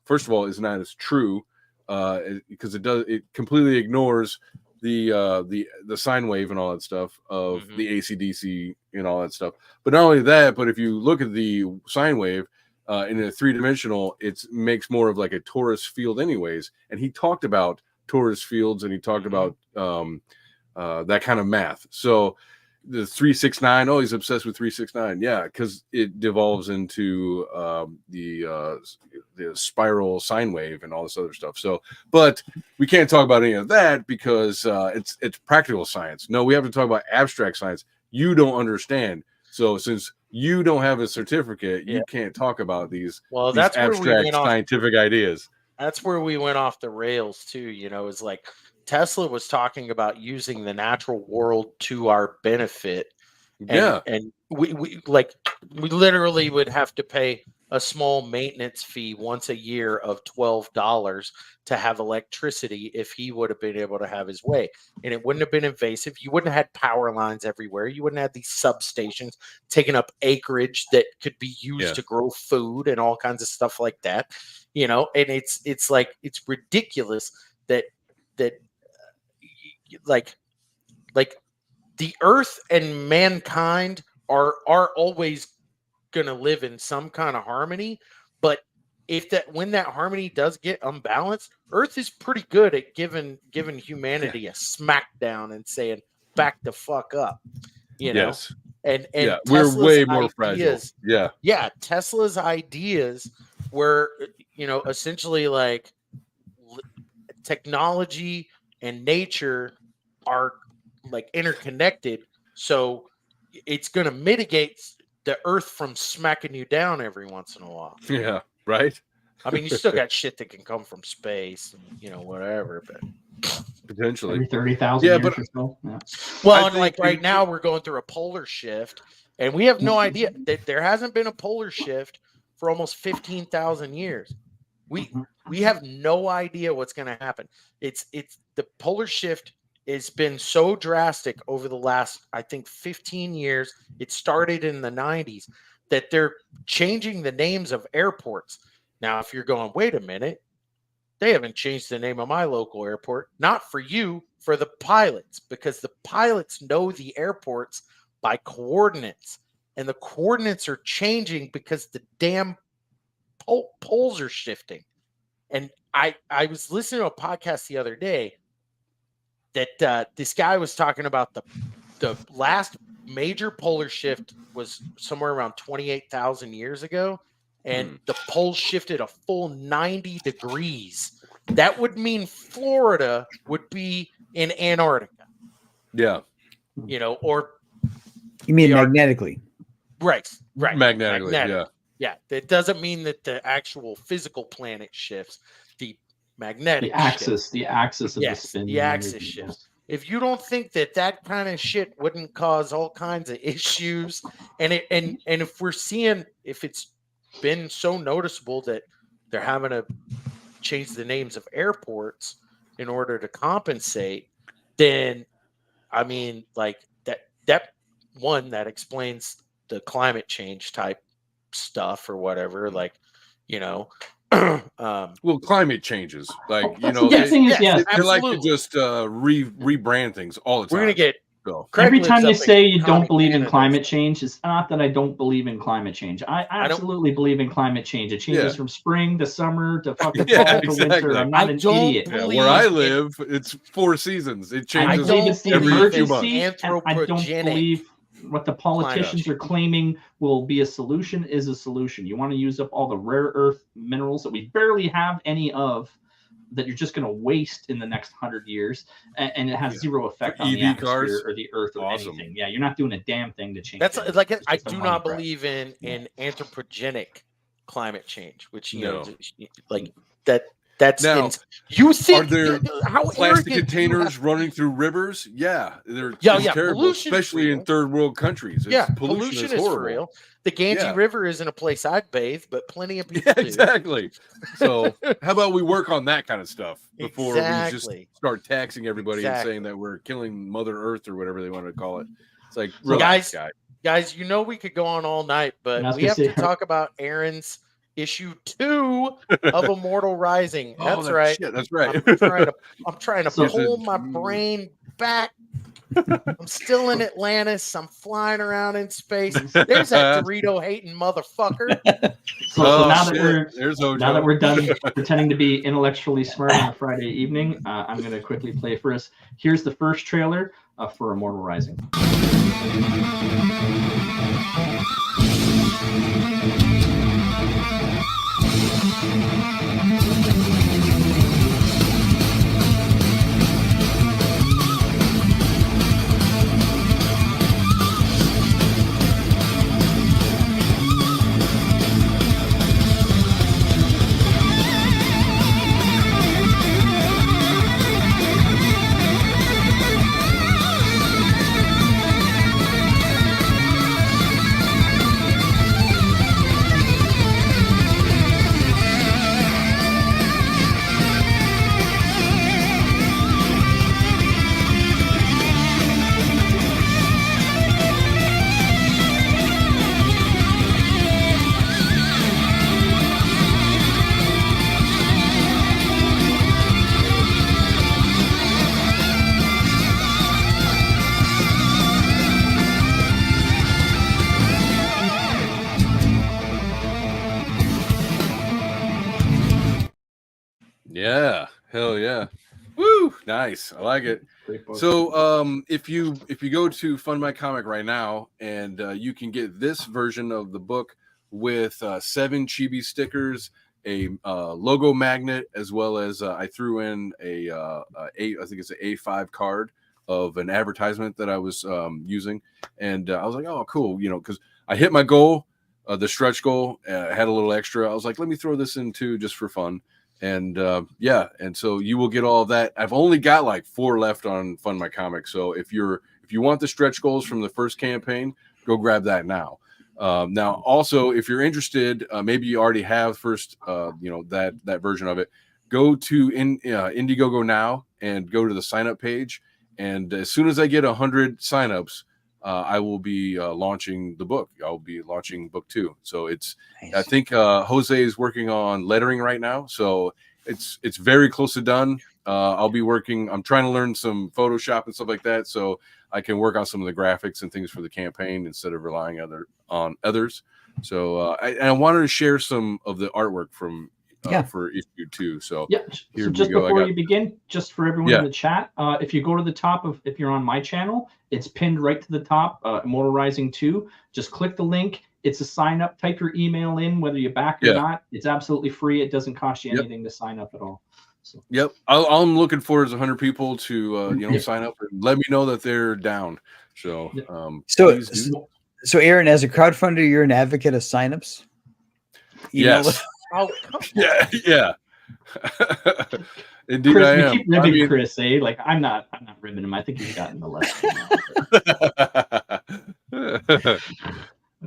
first of all is not as true, because it completely ignores the sine wave and all that stuff of the AC/DC and all that stuff. But not only that, but if you look at the sine wave in a 3-dimensional, it makes more of like a torus field anyways. And he talked about torus fields, and he talked about that kind of math. So the 369, he's obsessed with 369. Yeah, because it devolves into the spiral sine wave and all this other stuff. So, but we can't talk about any of that because it's practical science. No, we have to talk about abstract science. You don't understand. So since you don't have a certificate, you can't talk about these That's abstract scientific ideas. That's where we went off the rails too. It's like Tesla was talking about using the natural world to our benefit. And we literally would have to pay a small maintenance fee once a year of $12 to have electricity if he would have been able to have his way. And it wouldn't have been invasive. You wouldn't have had power lines everywhere. You wouldn't have these substations taking up acreage that could be used to grow food and all kinds of stuff like that. And it's like, it's ridiculous that like the earth and mankind are always going to live in some kind of harmony, but when that harmony does get unbalanced, earth is pretty good at giving humanity a smackdown and saying back the fuck up, Yes. And we're way more fragile. Tesla's ideas were essentially like technology and nature are like interconnected, so it's going to mitigate the earth from smacking you down every once in a while. Yeah, right. I mean, you still got shit that can come from space and whatever, but potentially every 30,000 years or so. Well, and like right now we're going through a polar shift, and we have no idea that there hasn't been a polar shift for almost 15,000 years. We have no idea what's going to happen. It's the polar shift has been so drastic over the last, I think, 15 years. It started in the 90s that they're changing the names of airports. Now, if you're going, wait a minute, they haven't changed the name of my local airport. Not for you, for the pilots, because the pilots know the airports by coordinates, and the coordinates are changing because the damn poles are shifting. And I was listening to a podcast the other day that this guy was talking about the last major polar shift was somewhere around 28,000 years ago, and the poles shifted a full 90 degrees. That would mean Florida would be in Antarctica. Yeah. Or you mean magnetically? Right. Magnetically, yeah. Yeah, that doesn't mean that the actual physical planet shifts. The magnetic the axis of the spin. The axis shifts. If you don't think that kind of shit wouldn't cause all kinds of issues, and if we're seeing, if it's been so noticeable that they're having to change the names of airports in order to compensate, then I mean, like that explains the climate change type stuff or whatever, like well, climate changes, like they like to just rebrand things all the time. We're gonna get every time you say you don't believe in climate change, it's not that I don't believe in climate change. I absolutely believe in climate change. It changes from spring to summer to fucking fall to winter. I'm not an idiot. Where I live, it's 4 seasons. It changes every few months. I don't believe what the politicians are claiming will be a solution is a solution. You want to use up all the rare earth minerals that we barely have any of that you're just going to waste in the next 100 years, and it has zero effect on the EV atmosphere cars? or the earth or Awesome. anything. Yeah, you're not doing a damn thing to change. That's it. like It's I just a do money not grab. believe in anthropogenic climate change, which No. like that. That's Now, you think are there how plastic arrogant do you containers have- running through rivers? Yeah, it's terrible, pollution's especially in real. third world countries. Pollution is for horrible. real. The Ganges Yeah. River isn't a place I'd bathe, but plenty of people Yeah, do. exactly. So how about we work on that kind of stuff before we just Exactly. start taxing everybody and saying that we're killing Mother Earth or whatever they want to call it. It's like, relax, guys, we could go on all night, but we have to talk about Arron's issue 2 of Immortal Rising. That's right. That's right. I'm trying to pull my brain back. I'm still in Atlantis. I'm flying around in space. There's that Dorito hating motherfucker. So now that we're done pretending to be intellectually smart on a Friday evening, I'm going to quickly play for us. Here's the first trailer for Immortal Rising. Yeah, hell yeah. Woo, nice. I like it. So if you go to Fund My Comic right now, and you can get this version of the book with 7 chibi stickers, a logo magnet, as well as I threw in I think it's an A5 card of an advertisement that I was using, and I was like, oh cool, because I hit my goal, the stretch goal. I had a little extra. I was like, let me throw this in too, just for fun. And and so you will get all of that. I've only got like 4 left on Fund My Comic. So if you want the stretch goals from the first campaign, go grab that now. Now, also, if you're interested, maybe you already have first, that version of it. Go to Indiegogo now and go to the sign up page. And as soon as I get 100 signups, I will be launching the book. I'll be launching book 2. So it's, nice. I think Jose is working on lettering right now. So it's very close to done. I'll be working. I'm trying to learn some Photoshop and stuff like that, so I can work on some of the graphics and things for the campaign instead of relying on others. So I wanted to share some of the artwork from for issue 2. So so just before you begin, just for everyone in the chat, if you go to the top of, if you're on my channel, it's pinned right to the top, Immortal Rising 2. Just click the link. It's a sign up. Type your email in, whether you back or not. It's absolutely free. It doesn't cost you anything to sign up at all. So. I'm looking forward to 100 people to sign up and let me know that they're down. So so Arron, as a crowdfunder, you're an advocate of signups. Yes. Yeah. Indeed, Chris, I am. Keep ribbing Chris, eh? Like I'm not ribbing him. I think he's gotten the lesson.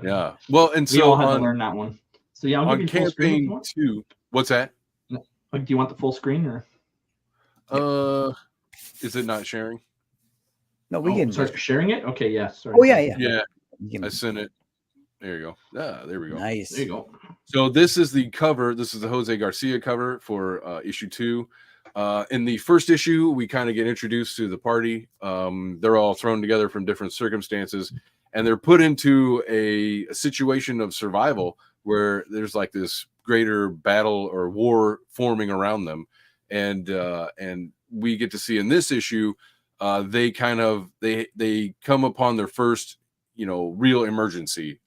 Yeah. Well, and we all had to learn that one. So I'll on give you campaign 2. What's that? Do you want the full screen or? Is it not sharing? No, we can. Sorry, sharing it. Okay, yeah. Sorry. Oh yeah. I sent it. There you go. There we go. Nice. There you go. So this is the cover. This is the Jose Garcia cover for issue 2. In the first issue, we kind of get introduced to the party. They're all thrown together from different circumstances, and they're put into a situation of survival where there's like this greater battle or war forming around them. And we get to see in this issue, they come upon their first, real emergency.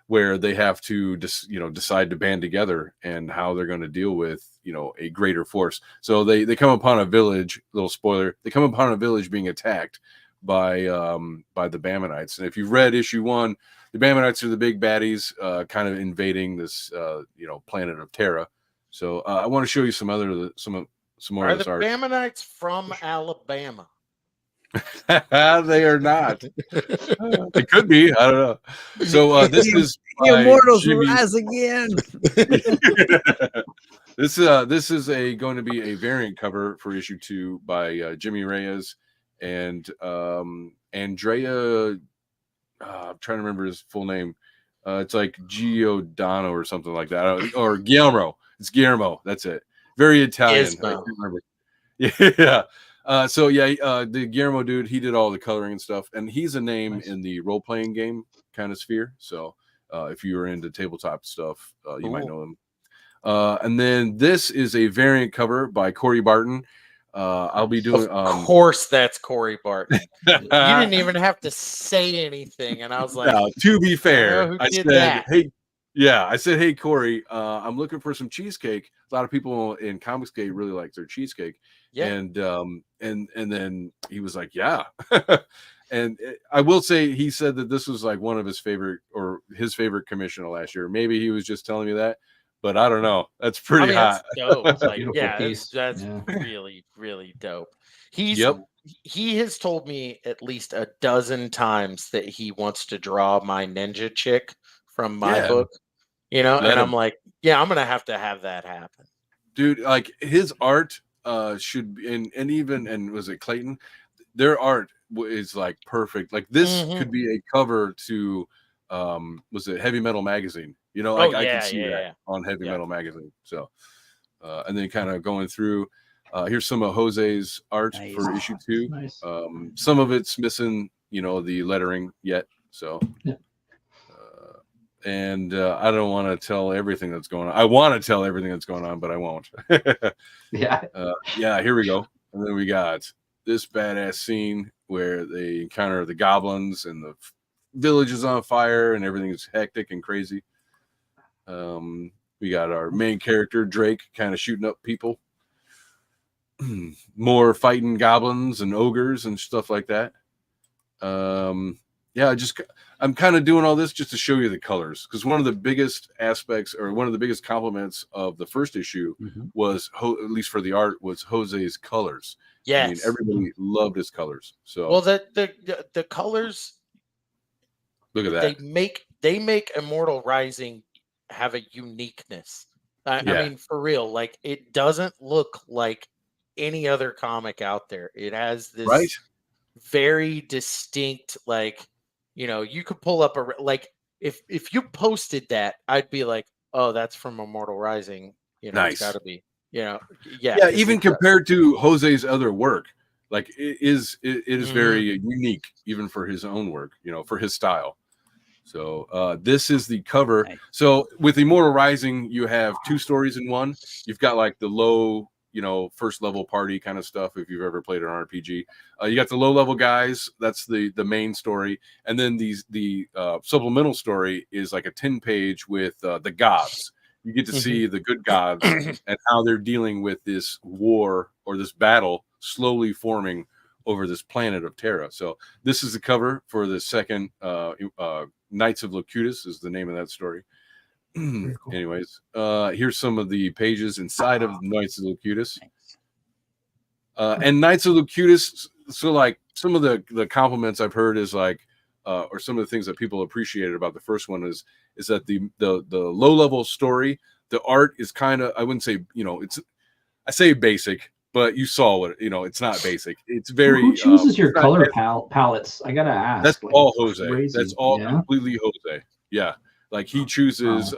where they have to decide to band together and how they're going to deal with a greater force. So they come upon a village. Little spoiler: they come upon a village being attacked by the Bamanites. And if you've read issue 1, the Bamanites are the big baddies, kind of invading this planet of Terra. So I want to show you some more Are of this the art. Bamanites from Alabama? They are not. They could be. I don't know. So this is the Immortals Jimmy. rise again. This is going to be a variant cover for issue 2 by Jimmy Reyes and Andrea. I'm trying to remember his full name. It's like Giordano or something like that, or Guillermo. It's Guillermo. That's it. Very Italian. I can't remember. Yeah. The Guillermo dude, he did all the coloring and stuff, and he's a name in the role-playing game kind of sphere. So if you were into tabletop stuff, you might know him. And then this is a variant cover by Corey Barton. I'll be doing. Of course, that's Corey Barton. You didn't even have to say anything, and I was like, now, to be fair, I said, that? "Hey, yeah," I said, "Hey, Corey, I'm looking for some cheesecake." A lot of people in Comicsgate really like their cheesecake. Yeah. And then he was like, "Yeah." And I will say, he said that this was like one of his favorite commission of last year. Maybe he was just telling me that, but I don't know. That's pretty hot. That's dope. Like, piece. that's really, really dope. He has told me at least a dozen times that he wants to draw my ninja chick from my book, and I'm like, yeah, I'm gonna have to have that happen, dude. Like, his art should be, and was it Clayton? Their art is like perfect. Like, this could be a cover to was it Heavy Metal Magazine? I can see that on Heavy Metal Magazine. So and then kind of going through, here's some of Jose's art for issue 2. Nice. Some of it's missing, the lettering yet. So and I don't want to tell everything that's going on. I want to tell everything that's going on, but I won't. Here we go. And then we got this badass scene where they encounter the goblins and the village is on fire and everything is hectic and crazy. We got our main character, Drake, kind of shooting up people. More fighting goblins and ogres and stuff like that. I'm kind of doing all this just to show you the colors, because one of the biggest aspects, or one of the biggest compliments of the first issue was, at least for the art, was Jose's colors. Yes. I mean, everybody loved his colors. So, well, the colors, look at that. They make Immortal Rising have a uniqueness. I mean, for real, like, it doesn't look like any other comic out there. It has this very distinct, like, you could pull up if you posted that, I'd be like, oh, that's from Immortal Rising. Nice. It's got to be, even compared to Jose's other work, like, it is very unique, even for his own work, for his style. So this is the cover. Nice. So with Immortal Rising, you have 2 stories in one. You've got like the low, first level party kind of stuff. If you've ever played an RPG, you got the low level guys. That's the main story. And then the supplemental story is like a 10-page with the gods. You get to see the good gods and how they're dealing with this war or this battle slowly forming over this planet of Terra. So this is the cover for the second Knights of Locutus is the name of that story. Cool. Anyways, here's some of the pages inside of Knights of Locutus. And Knights of Locutus, so like some of the compliments I've heard is like, or some of the things that people appreciated about the first one is that the low level story, the art is kind of, I wouldn't say, I say basic, but you saw what, it's not basic. It's very. Who chooses your color palettes? I gotta ask. That's all Jose. Crazy. That's all completely Jose. Yeah. Like, he chooses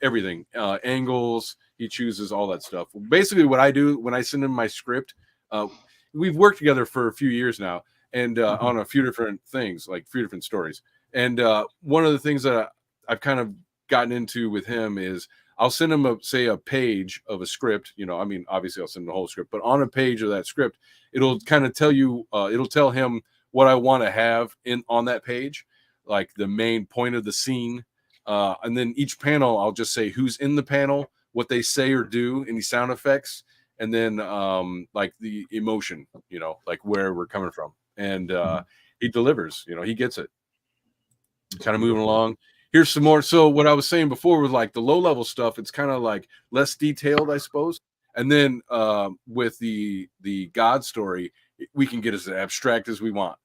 everything, angles. He chooses all that stuff. Basically, what I do when I send him my script, we've worked together for a few years now, and on a few different things, like 3 different stories. And one of the things that I've kind of gotten into with him is I'll send him a page of a script. I mean, obviously I'll send him the whole script, but on a page of that script, it'll kind of tell you, it'll tell him what I want to have on that page, like the main point of the scene. And then each panel, I'll just say who's in the panel, what they say or do, any sound effects, and then like the emotion, like where we're coming from. And he delivers, he gets it. Kind of moving along. Here's some more. So what I was saying before with like the low level stuff, it's kind of like less detailed, I suppose. And then with the God story, we can get as abstract as we want,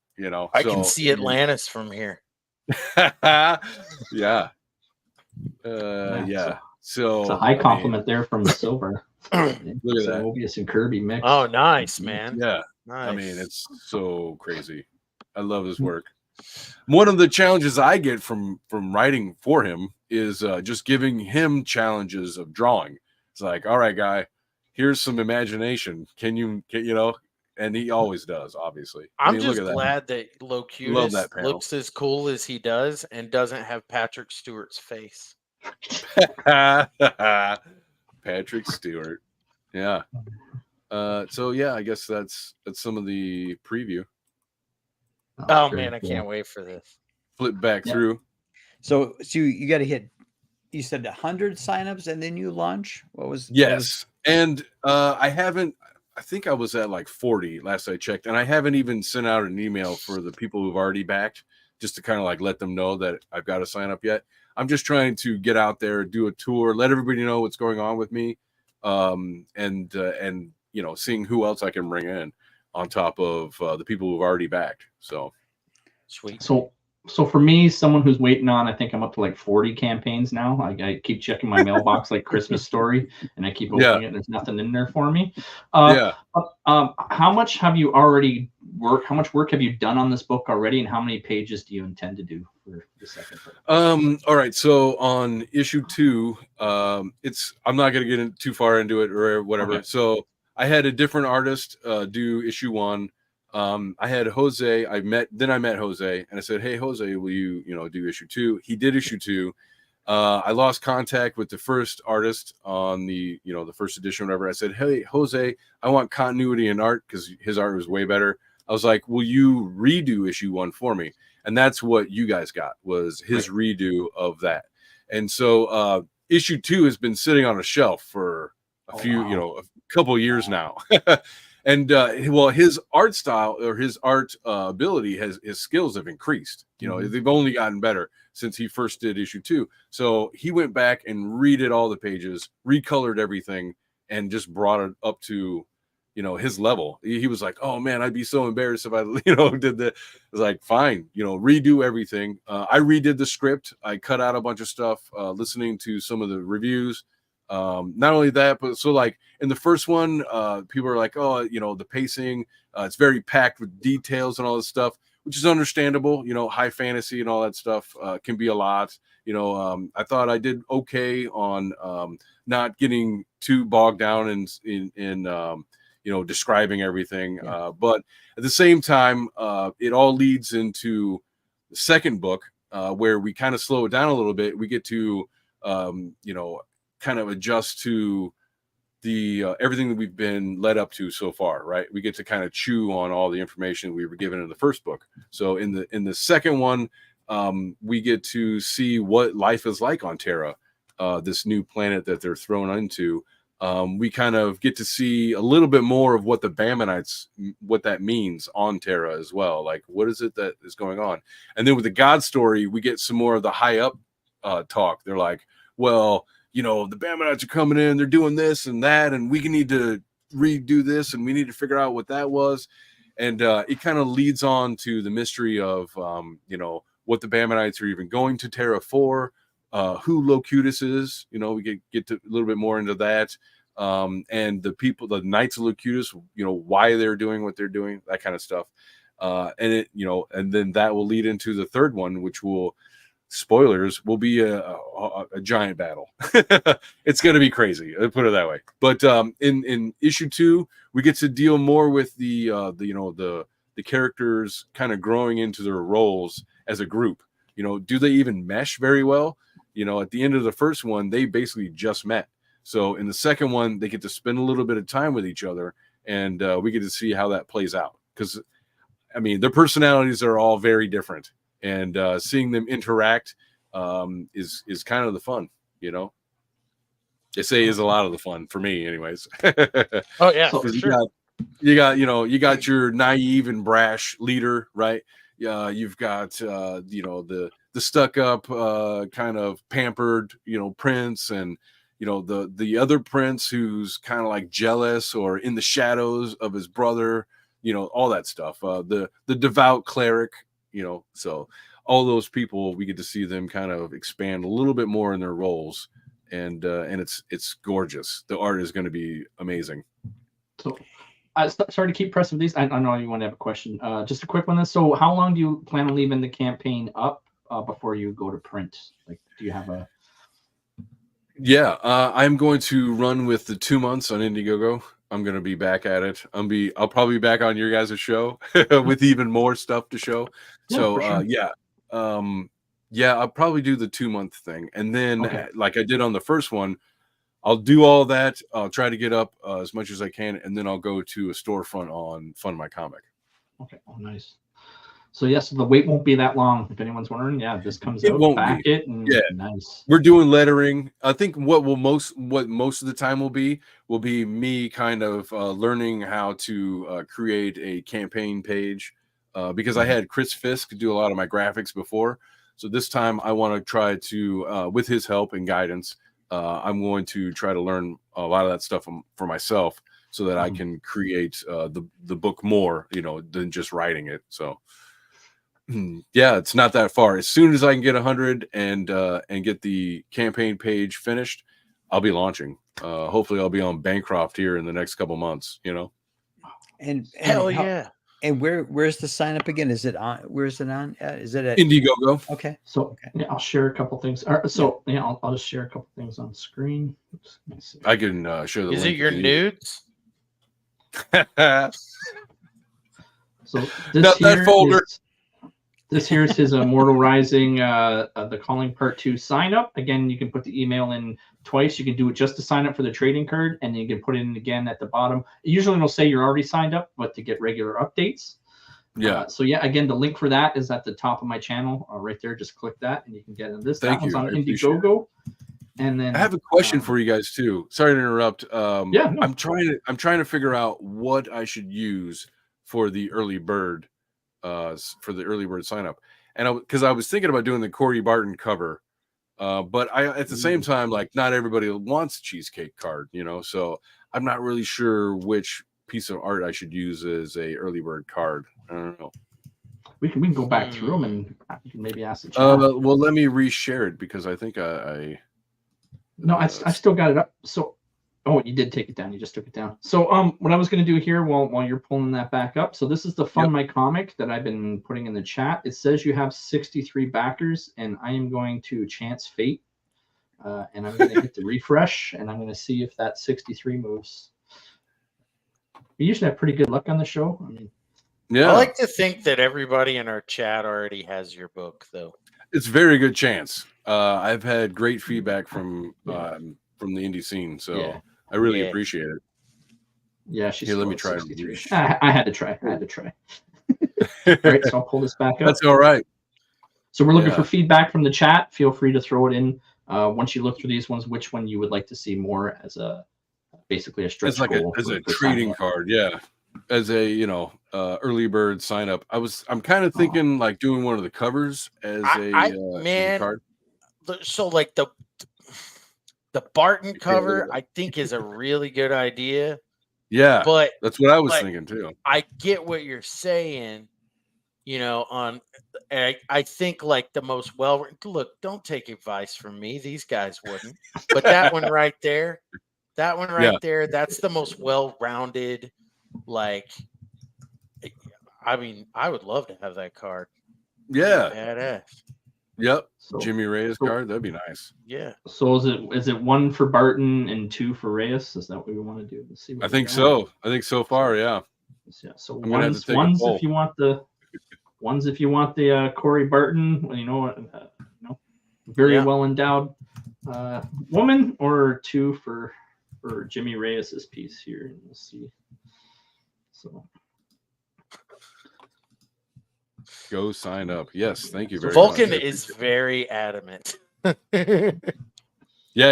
I can see Atlantis from here. Yeah. Yeah. So it's a high compliment there from Silver. Look at that. Mobius and Kirby mix. Oh, nice, man. Yeah. Nice. I mean, it's so crazy. I love his work. One of the challenges I get from writing for him is just giving him challenges of drawing. It's like, all right, guy, here's some imagination. Can you and he always does, obviously. I'm look just at glad that Locutus looks as cool as he does and doesn't have Patrick Stewart's face. Patrick Stewart. Yeah. So yeah, I guess that's some of the preview. Oh man, I can't wait for this. Flip back through. So you got to hit. You said 100 signups and then you launch. Yes, and I haven't. I think I was at like 40 last I checked, and I haven't even sent out an email for the people who've already backed, just to kind of like let them know that I've got to sign up yet. I'm just trying to get out there, do a tour, let everybody know what's going on with me, and seeing who else I can bring in on top of the people who've already backed. So sweet. So for me, someone who's waiting on, I think I'm up to like 40 campaigns now. I keep checking my mailbox like Christmas story, and I keep opening it, and there's nothing in there for me. How much have you already worked? How much work have you done on this book already, and how many pages do you intend to do for the second book? All right. So on issue 2, I'm not going to get too far into it or whatever. Okay. So I had a different artist do issue 1. I had Jose. I met Jose, and I said, "Hey, Jose, will you, do issue 2?" He did issue 2. I lost contact with the first artist on the first edition, whatever. I said, "Hey, Jose, I want continuity in art because his art was way better." I was like, "Will you redo issue 1 for me?" And that's what you guys got, was his redo of that. And so issue 2 has been sitting on a shelf for a couple of years now. And his art style or his art ability his skills have increased. They've only gotten better since he first did issue 2. So he went back and redid all the pages, recolored everything, and just brought it up to his level. He was like, "Oh man, I'd be so embarrassed if I did that." I was like, "Fine, redo everything." I redid the script. I cut out a bunch of stuff, listening to some of the reviews. Not only that, but so like in the first one, people are like, "Oh, the pacing, it's very packed with details and all this stuff," which is understandable. High fantasy and all that stuff can be a lot. I thought I did okay on not getting too bogged down in describing everything. But at the same time, it all leads into the second book, where we kind of slow it down a little bit. We get to kind of adjust to the everything that we've been led up to so far, right? We get to kind of chew on all the information we were given in the first book. So in the second one, we get to see what life is like on Terra, this new planet that they're thrown into. We kind of get to see a little bit more of what the Bamanites, what that means on Terra as well. Like, what is it that is going on? And then with the God story, we get some more of the high up talk. They're like, well, the Bamanites are coming in, they're doing this and that, and we need to redo this, and we need to figure out what that was. And it kind of leads on to the mystery of, what the Bamanites are even going to Terra for, who Locutus is. We get to a little bit more into that. And the Knights of Locutus, why they're doing what they're doing, that kind of stuff. And then that will lead into the third one, which will, spoilers, will be a giant battle. It's going to be crazy. I'll put it that way. But in issue 2, we get to deal more with the characters kind of growing into their roles as a group. Do they even mesh very well? At the end of the first one, they basically just met. So in the second one, they get to spend a little bit of time with each other, and we get to see how that plays out. Because, their personalities are all very different. And seeing them interact is kind of the fun, you know. They say is a lot of the fun for me, anyways. Oh yeah, So for you sure. got you got your naive and brash leader, right? You've got the stuck up kind of pampered prince, and the other prince who's kind of like jealous or in the shadows of his brother, all that stuff. The devout cleric, so all those people, we get to see them kind of expand a little bit more in their roles, and it's gorgeous. The art is going to be amazing. So, sorry to keep pressing these. I know you want to have a question. Just a quick one. So, how long do you plan on leaving the campaign up before you go to print? Like, do you have a? Yeah, I'm going to run with the 2 months on Indiegogo. I'm going to be back at it. I'll probably be back on your guys' show with even more stuff to show. Yeah, So, for sure. I'll probably do the 2 month thing, and then Okay. like I did on the first one, I'll do all that. I'll try to get up as much as I can, and then I'll go to a storefront on Fund My Comic. Okay. Oh, nice. So yes, the wait won't be that long. If anyone's wondering, yeah, this comes It out, won't back be. it, and Yeah. nice. We're doing lettering. I think what most of the time will be me kind of learning how to create a campaign page because I had Chris Fisk do a lot of my graphics before. So this time I want to try to, with his help and guidance, I'm going to try to learn a lot of that stuff for myself so that I can create the book more, than just writing it. So. Yeah, it's not that far. As soon as I can get 100 and get the campaign page finished, I'll be launching. Hopefully, I'll be on Bancroft here in the next couple months. And Hell yeah. And where's the sign up again? Is it on? Where's it on? Is it at Indiegogo? Okay. So Okay. yeah, I'll share a couple things. I'll just share a couple things on screen. Oops, let me see. I can share the Is link. it your nudes? So Not that folder. This here is his Immortal Rising, the Calling Part 2 sign up. Again, you can put the email in twice. You can do it just to sign up for the trading card, and then you can put it in again at the bottom. Usually it'll say you're already signed up, but to get regular updates. Yeah. So yeah, again, the link for that is at the top of my channel right there. Just click that, and you can get in this. Thank that one's you. on I appreciate Indiegogo. And then I have a question for you guys too. Sorry to interrupt. Yeah, no. I'm trying to figure out what I should use for the early bird sign up. And because I was thinking about doing the Corey Barton cover, but I at the same time, like, not everybody wants a cheesecake card, so I'm not really sure which piece of art I should use as a early bird card. I don't know. We can go back through them and you can maybe ask the chat. Well, let me reshare it because I think I still got it up. So, oh, you did take it down. You just took it down. So, what I was going to do here while you're pulling that back up. So this is the Fund My Comic that I've been putting in the chat. It says you have 63 backers, and I am going to chance fate, and I'm going to hit the refresh, and I'm going to see if that 63 moves. We usually have pretty good luck on the show. I mean, yeah, I like to think that everybody in our chat already has your book, though. It's a very good chance. I've had great feedback from the indie scene, so I really appreciate it. Yeah, she's here. Let me try. I had to try. All right, so I'll pull this back up. That's all right. So we're looking for feedback from the chat. Feel free to throw it in once you look through these ones. Which one you would like to see more as basically a stretch goal as a trading card, as a early bird sign up. I'm kind of thinking like doing one of the covers as a card. So like the Barton cover, I think is a really good idea. Yeah, but that's what I was thinking too. I get what you're saying. And I think like the most look, don't take advice from me. These guys wouldn't. But that one right there, that's the most well-rounded. Like, I mean, I would love to have that card. Yeah, badass. Yep, so, Jimmy Reyes card. That'd be nice. Yeah. So is it 1 for Barton and 2 for Reyes? Is that what we want to do? Let's see. I think so. I think so far, yeah. Yeah. So ones if you want the Corey Barton, very well endowed woman, or 2 for Jimmy Reyes's piece here, and we'll see. Go sign up. Yes, thank you very Vulcan much. is very adamant. Yeah,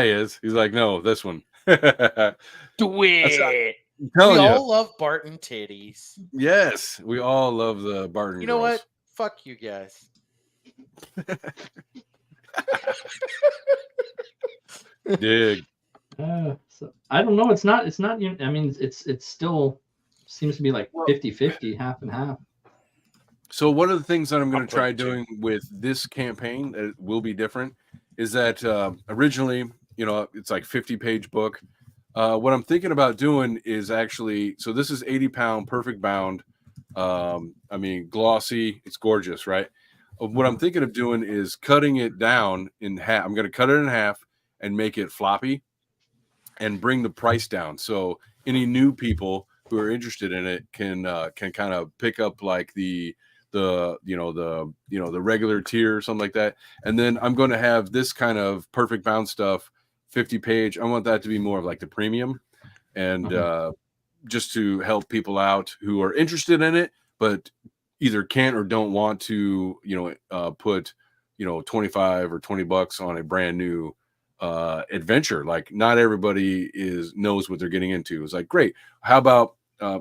he is. He's like, no, this one. Do That's not- it. I'm We telling you. all love Barton titties. Yes, we all love the Barton. You know girls. what? Fuck you guys. Dig. So I don't know. It's not. I mean, it's still seems to be like 50-50, half and half. So one of the things that I'm going I'll to try put two. doing with this campaign that will be different is that originally, it's like 50-page book. What I'm thinking about doing is actually, so this is 80-pound perfect bound. I mean, glossy. It's gorgeous, right? What I'm thinking of doing is cutting it down in half. I'm going to cut it in half and make it floppy and bring the price down. So any new people who are interested in it can kind of pick up like the regular tier or something like that. And then I'm going to have this kind of perfect bound stuff, 50-page. I want that to be more of like the premium, and just to help people out who are interested in it, but either can't or don't want to, put, 25 or $20 on a brand new adventure. Like not everybody knows what they're getting into. It's like, great. How about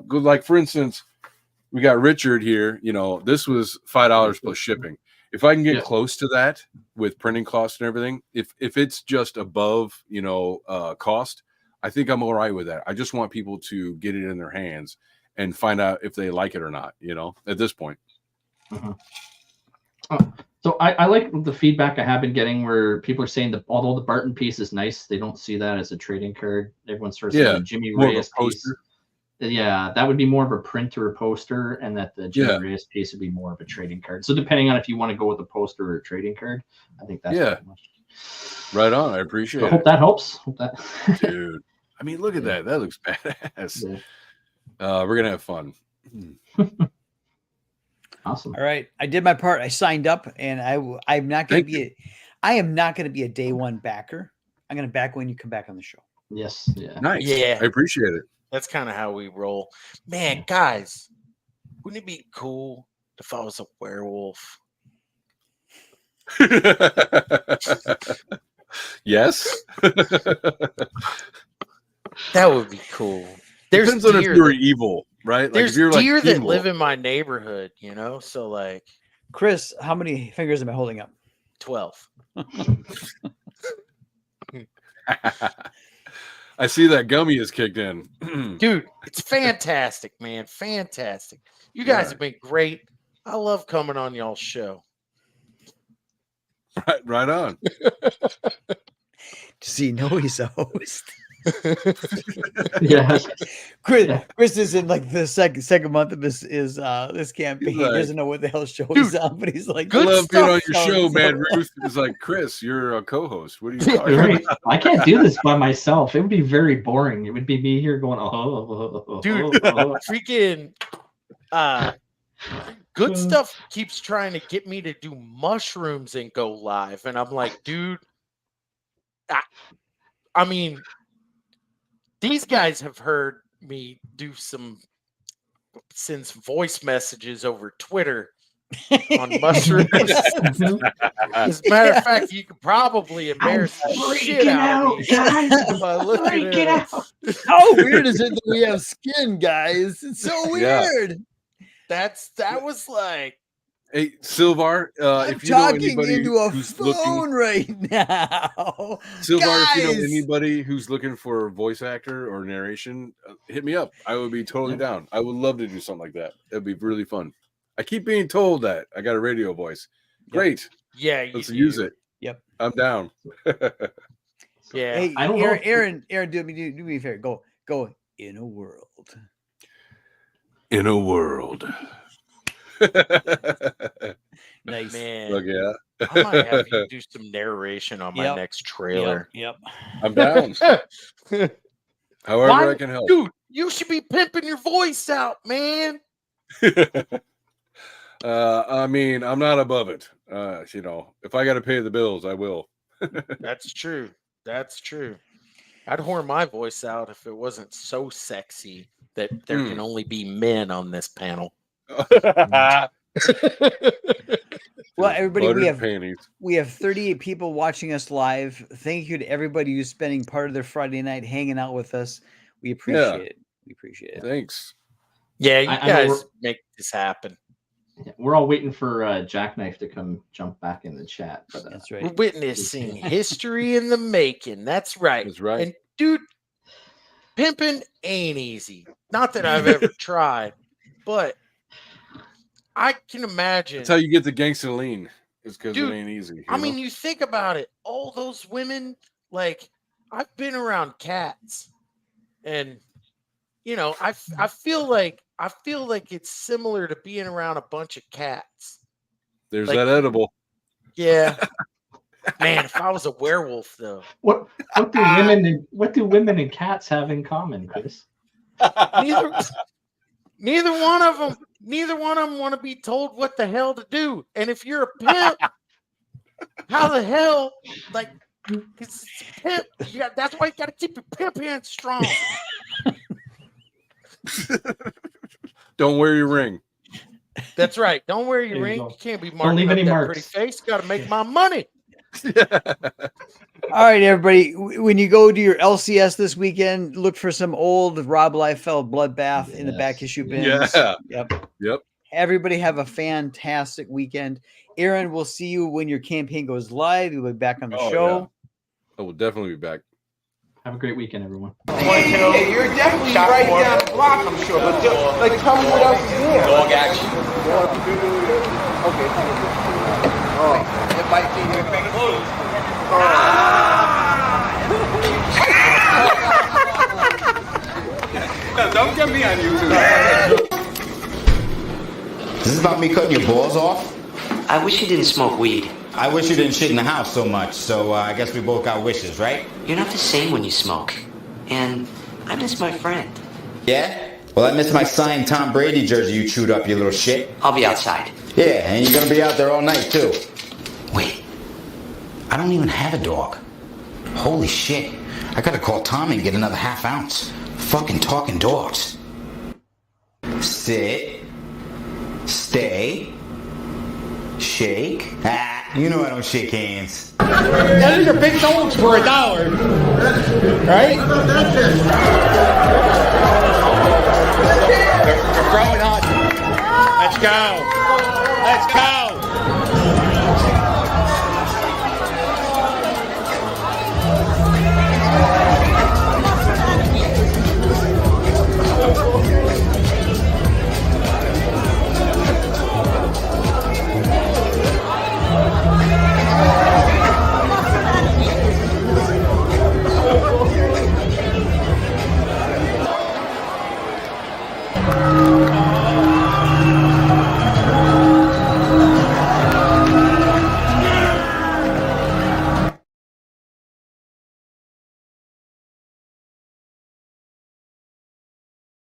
good? Like for instance, we got Richard here. This was $5 plus shipping. If I can get close to that with printing costs and everything, if it's just above, cost, I think I'm all right with that. I just want people to get it in their hands and find out if they like it or not, at this point. So I like the feedback I have been getting where people are saying that although the Barton piece is nice, they don't see that as a trading card. Everyone's sort of saying the Jimmy Reyes piece. Yeah, that would be more of a print or a poster, and that the Jimmy Reyes piece would be more of a trading card. So depending on if you want to go with a poster or a trading card, I think that's pretty much. Right on. I appreciate it. I hope that helps. Dude, I mean, look at that. That looks badass. Yeah. We're gonna have fun. Awesome. All right, I did my part. I signed up, and I'm not going to be I am not going to be a day one backer. I'm going to back when you come back on the show. Yes. Yeah. Nice. Yeah. I appreciate it. That's kind of how we roll. Man, guys, wouldn't it be cool if I was a werewolf? Yes. That would be cool. There's Depends on if you're evil, right? Like There's if you're deer like that evil. live in my neighborhood, So like Chris, how many fingers am I holding up? 12. I see that gummy is kicked in. Dude, it's fantastic, man. Fantastic. You guys have been great. I love coming on y'all's show. Right on. Does he know he's a host? Yeah. Chris is in like the second month of this campaign. He doesn't know what the hell show he's on, but he's like, I love being on your show, man. Ruth is like, Chris, you're a co-host. What are you talking about? I can't do this by myself. It would be very boring. It would be me here going, dude, freaking good stuff keeps trying to get me to do mushrooms and go live, and I'm like, dude, I mean, these guys have heard me send some voice messages over Twitter on mushrooms. As a matter of fact, you could probably embarrass the shit out of me by looking at it. How weird is it that we have skin, guys? It's so weird. That was like, hey, Silvar, I'm if you know talking anybody into a who's phone right now. Silvar, if you know Guys! anybody who's looking for a voice actor or narration, hit me up. I would be totally down. I would love to do something like that. It'd be really fun. I keep being told that I got a radio voice. Great. Yeah, let's use it. Yep, I'm down. Yeah, hey, I don't know. Aaron, do me a favor. Go in a world. In a world. Nice, man. Look, yeah. I might have you do some narration on my next trailer. Yep. I'm down. However I can help. Dude, you should be pimping your voice out, man. I mean, I'm not above it. If I got to pay the bills, I will. That's true. That's true. I'd whore my voice out if it wasn't so sexy that there can only be men on this panel. Well, everybody, panties. we have 38 people watching us live. Thank you to everybody who's spending part of their Friday night hanging out with us. We appreciate it. We appreciate it. Thanks. Yeah, you I know guys make this happen. We're all waiting for Jackknife to come jump back in the chat. But, That's We're right. witnessing history in the making. That's right. That's right. And dude, pimping ain't easy. Not that I've ever tried, but I can imagine. That's how you get the gangster lean. It's because it Dude, ain't easy. I mean, you think about it. All those women, like, I've been around cats, and I feel like it's similar to being around a bunch of cats. There's like- that edible. Yeah, man. If I was a werewolf, though, what do women and cats have in common, Chris? neither one of them want to be told what the hell to do. And if you're a pimp, how the hell, like, it's a pimp. That's why you got to keep your pimp hands strong. Don't wear your ring. That's right. Don't wear your There you ring. go. You can't be Don't marking leave up any that marks. pretty face. Got to make my money. All right, everybody. When you go to your LCS this weekend, look for some old Rob Liefeld bloodbath in the back issue bins. Yeah. Yep. Everybody have a fantastic weekend. Aaron, we'll see you when your campaign goes live. You'll be back on the show. I will definitely be back. Have a great weekend, everyone. Yeah, you're definitely right down the block, I'm sure. But like, tell me what else is there. Dog action. Okay. Oh, it might be your big Don't get me on YouTube. This is about me cutting your balls off? I wish you didn't smoke weed. I wish you didn't shit in the house so much, so I guess we both got wishes, right? You're not the same when you smoke. And I miss my friend. Yeah? Well, I miss my signed Tom Brady jersey you chewed up, you little shit. I'll be outside. Yeah, and you're gonna be out there all night, too. Wait. I don't even have a dog. Holy shit. I gotta call Tommy and get another half ounce. Fucking talking dogs. Sit. Stay. Shake. Ah, you know I don't shake hands. Those are big dogs for $1, right? We're growing up. Let's go. Let's go.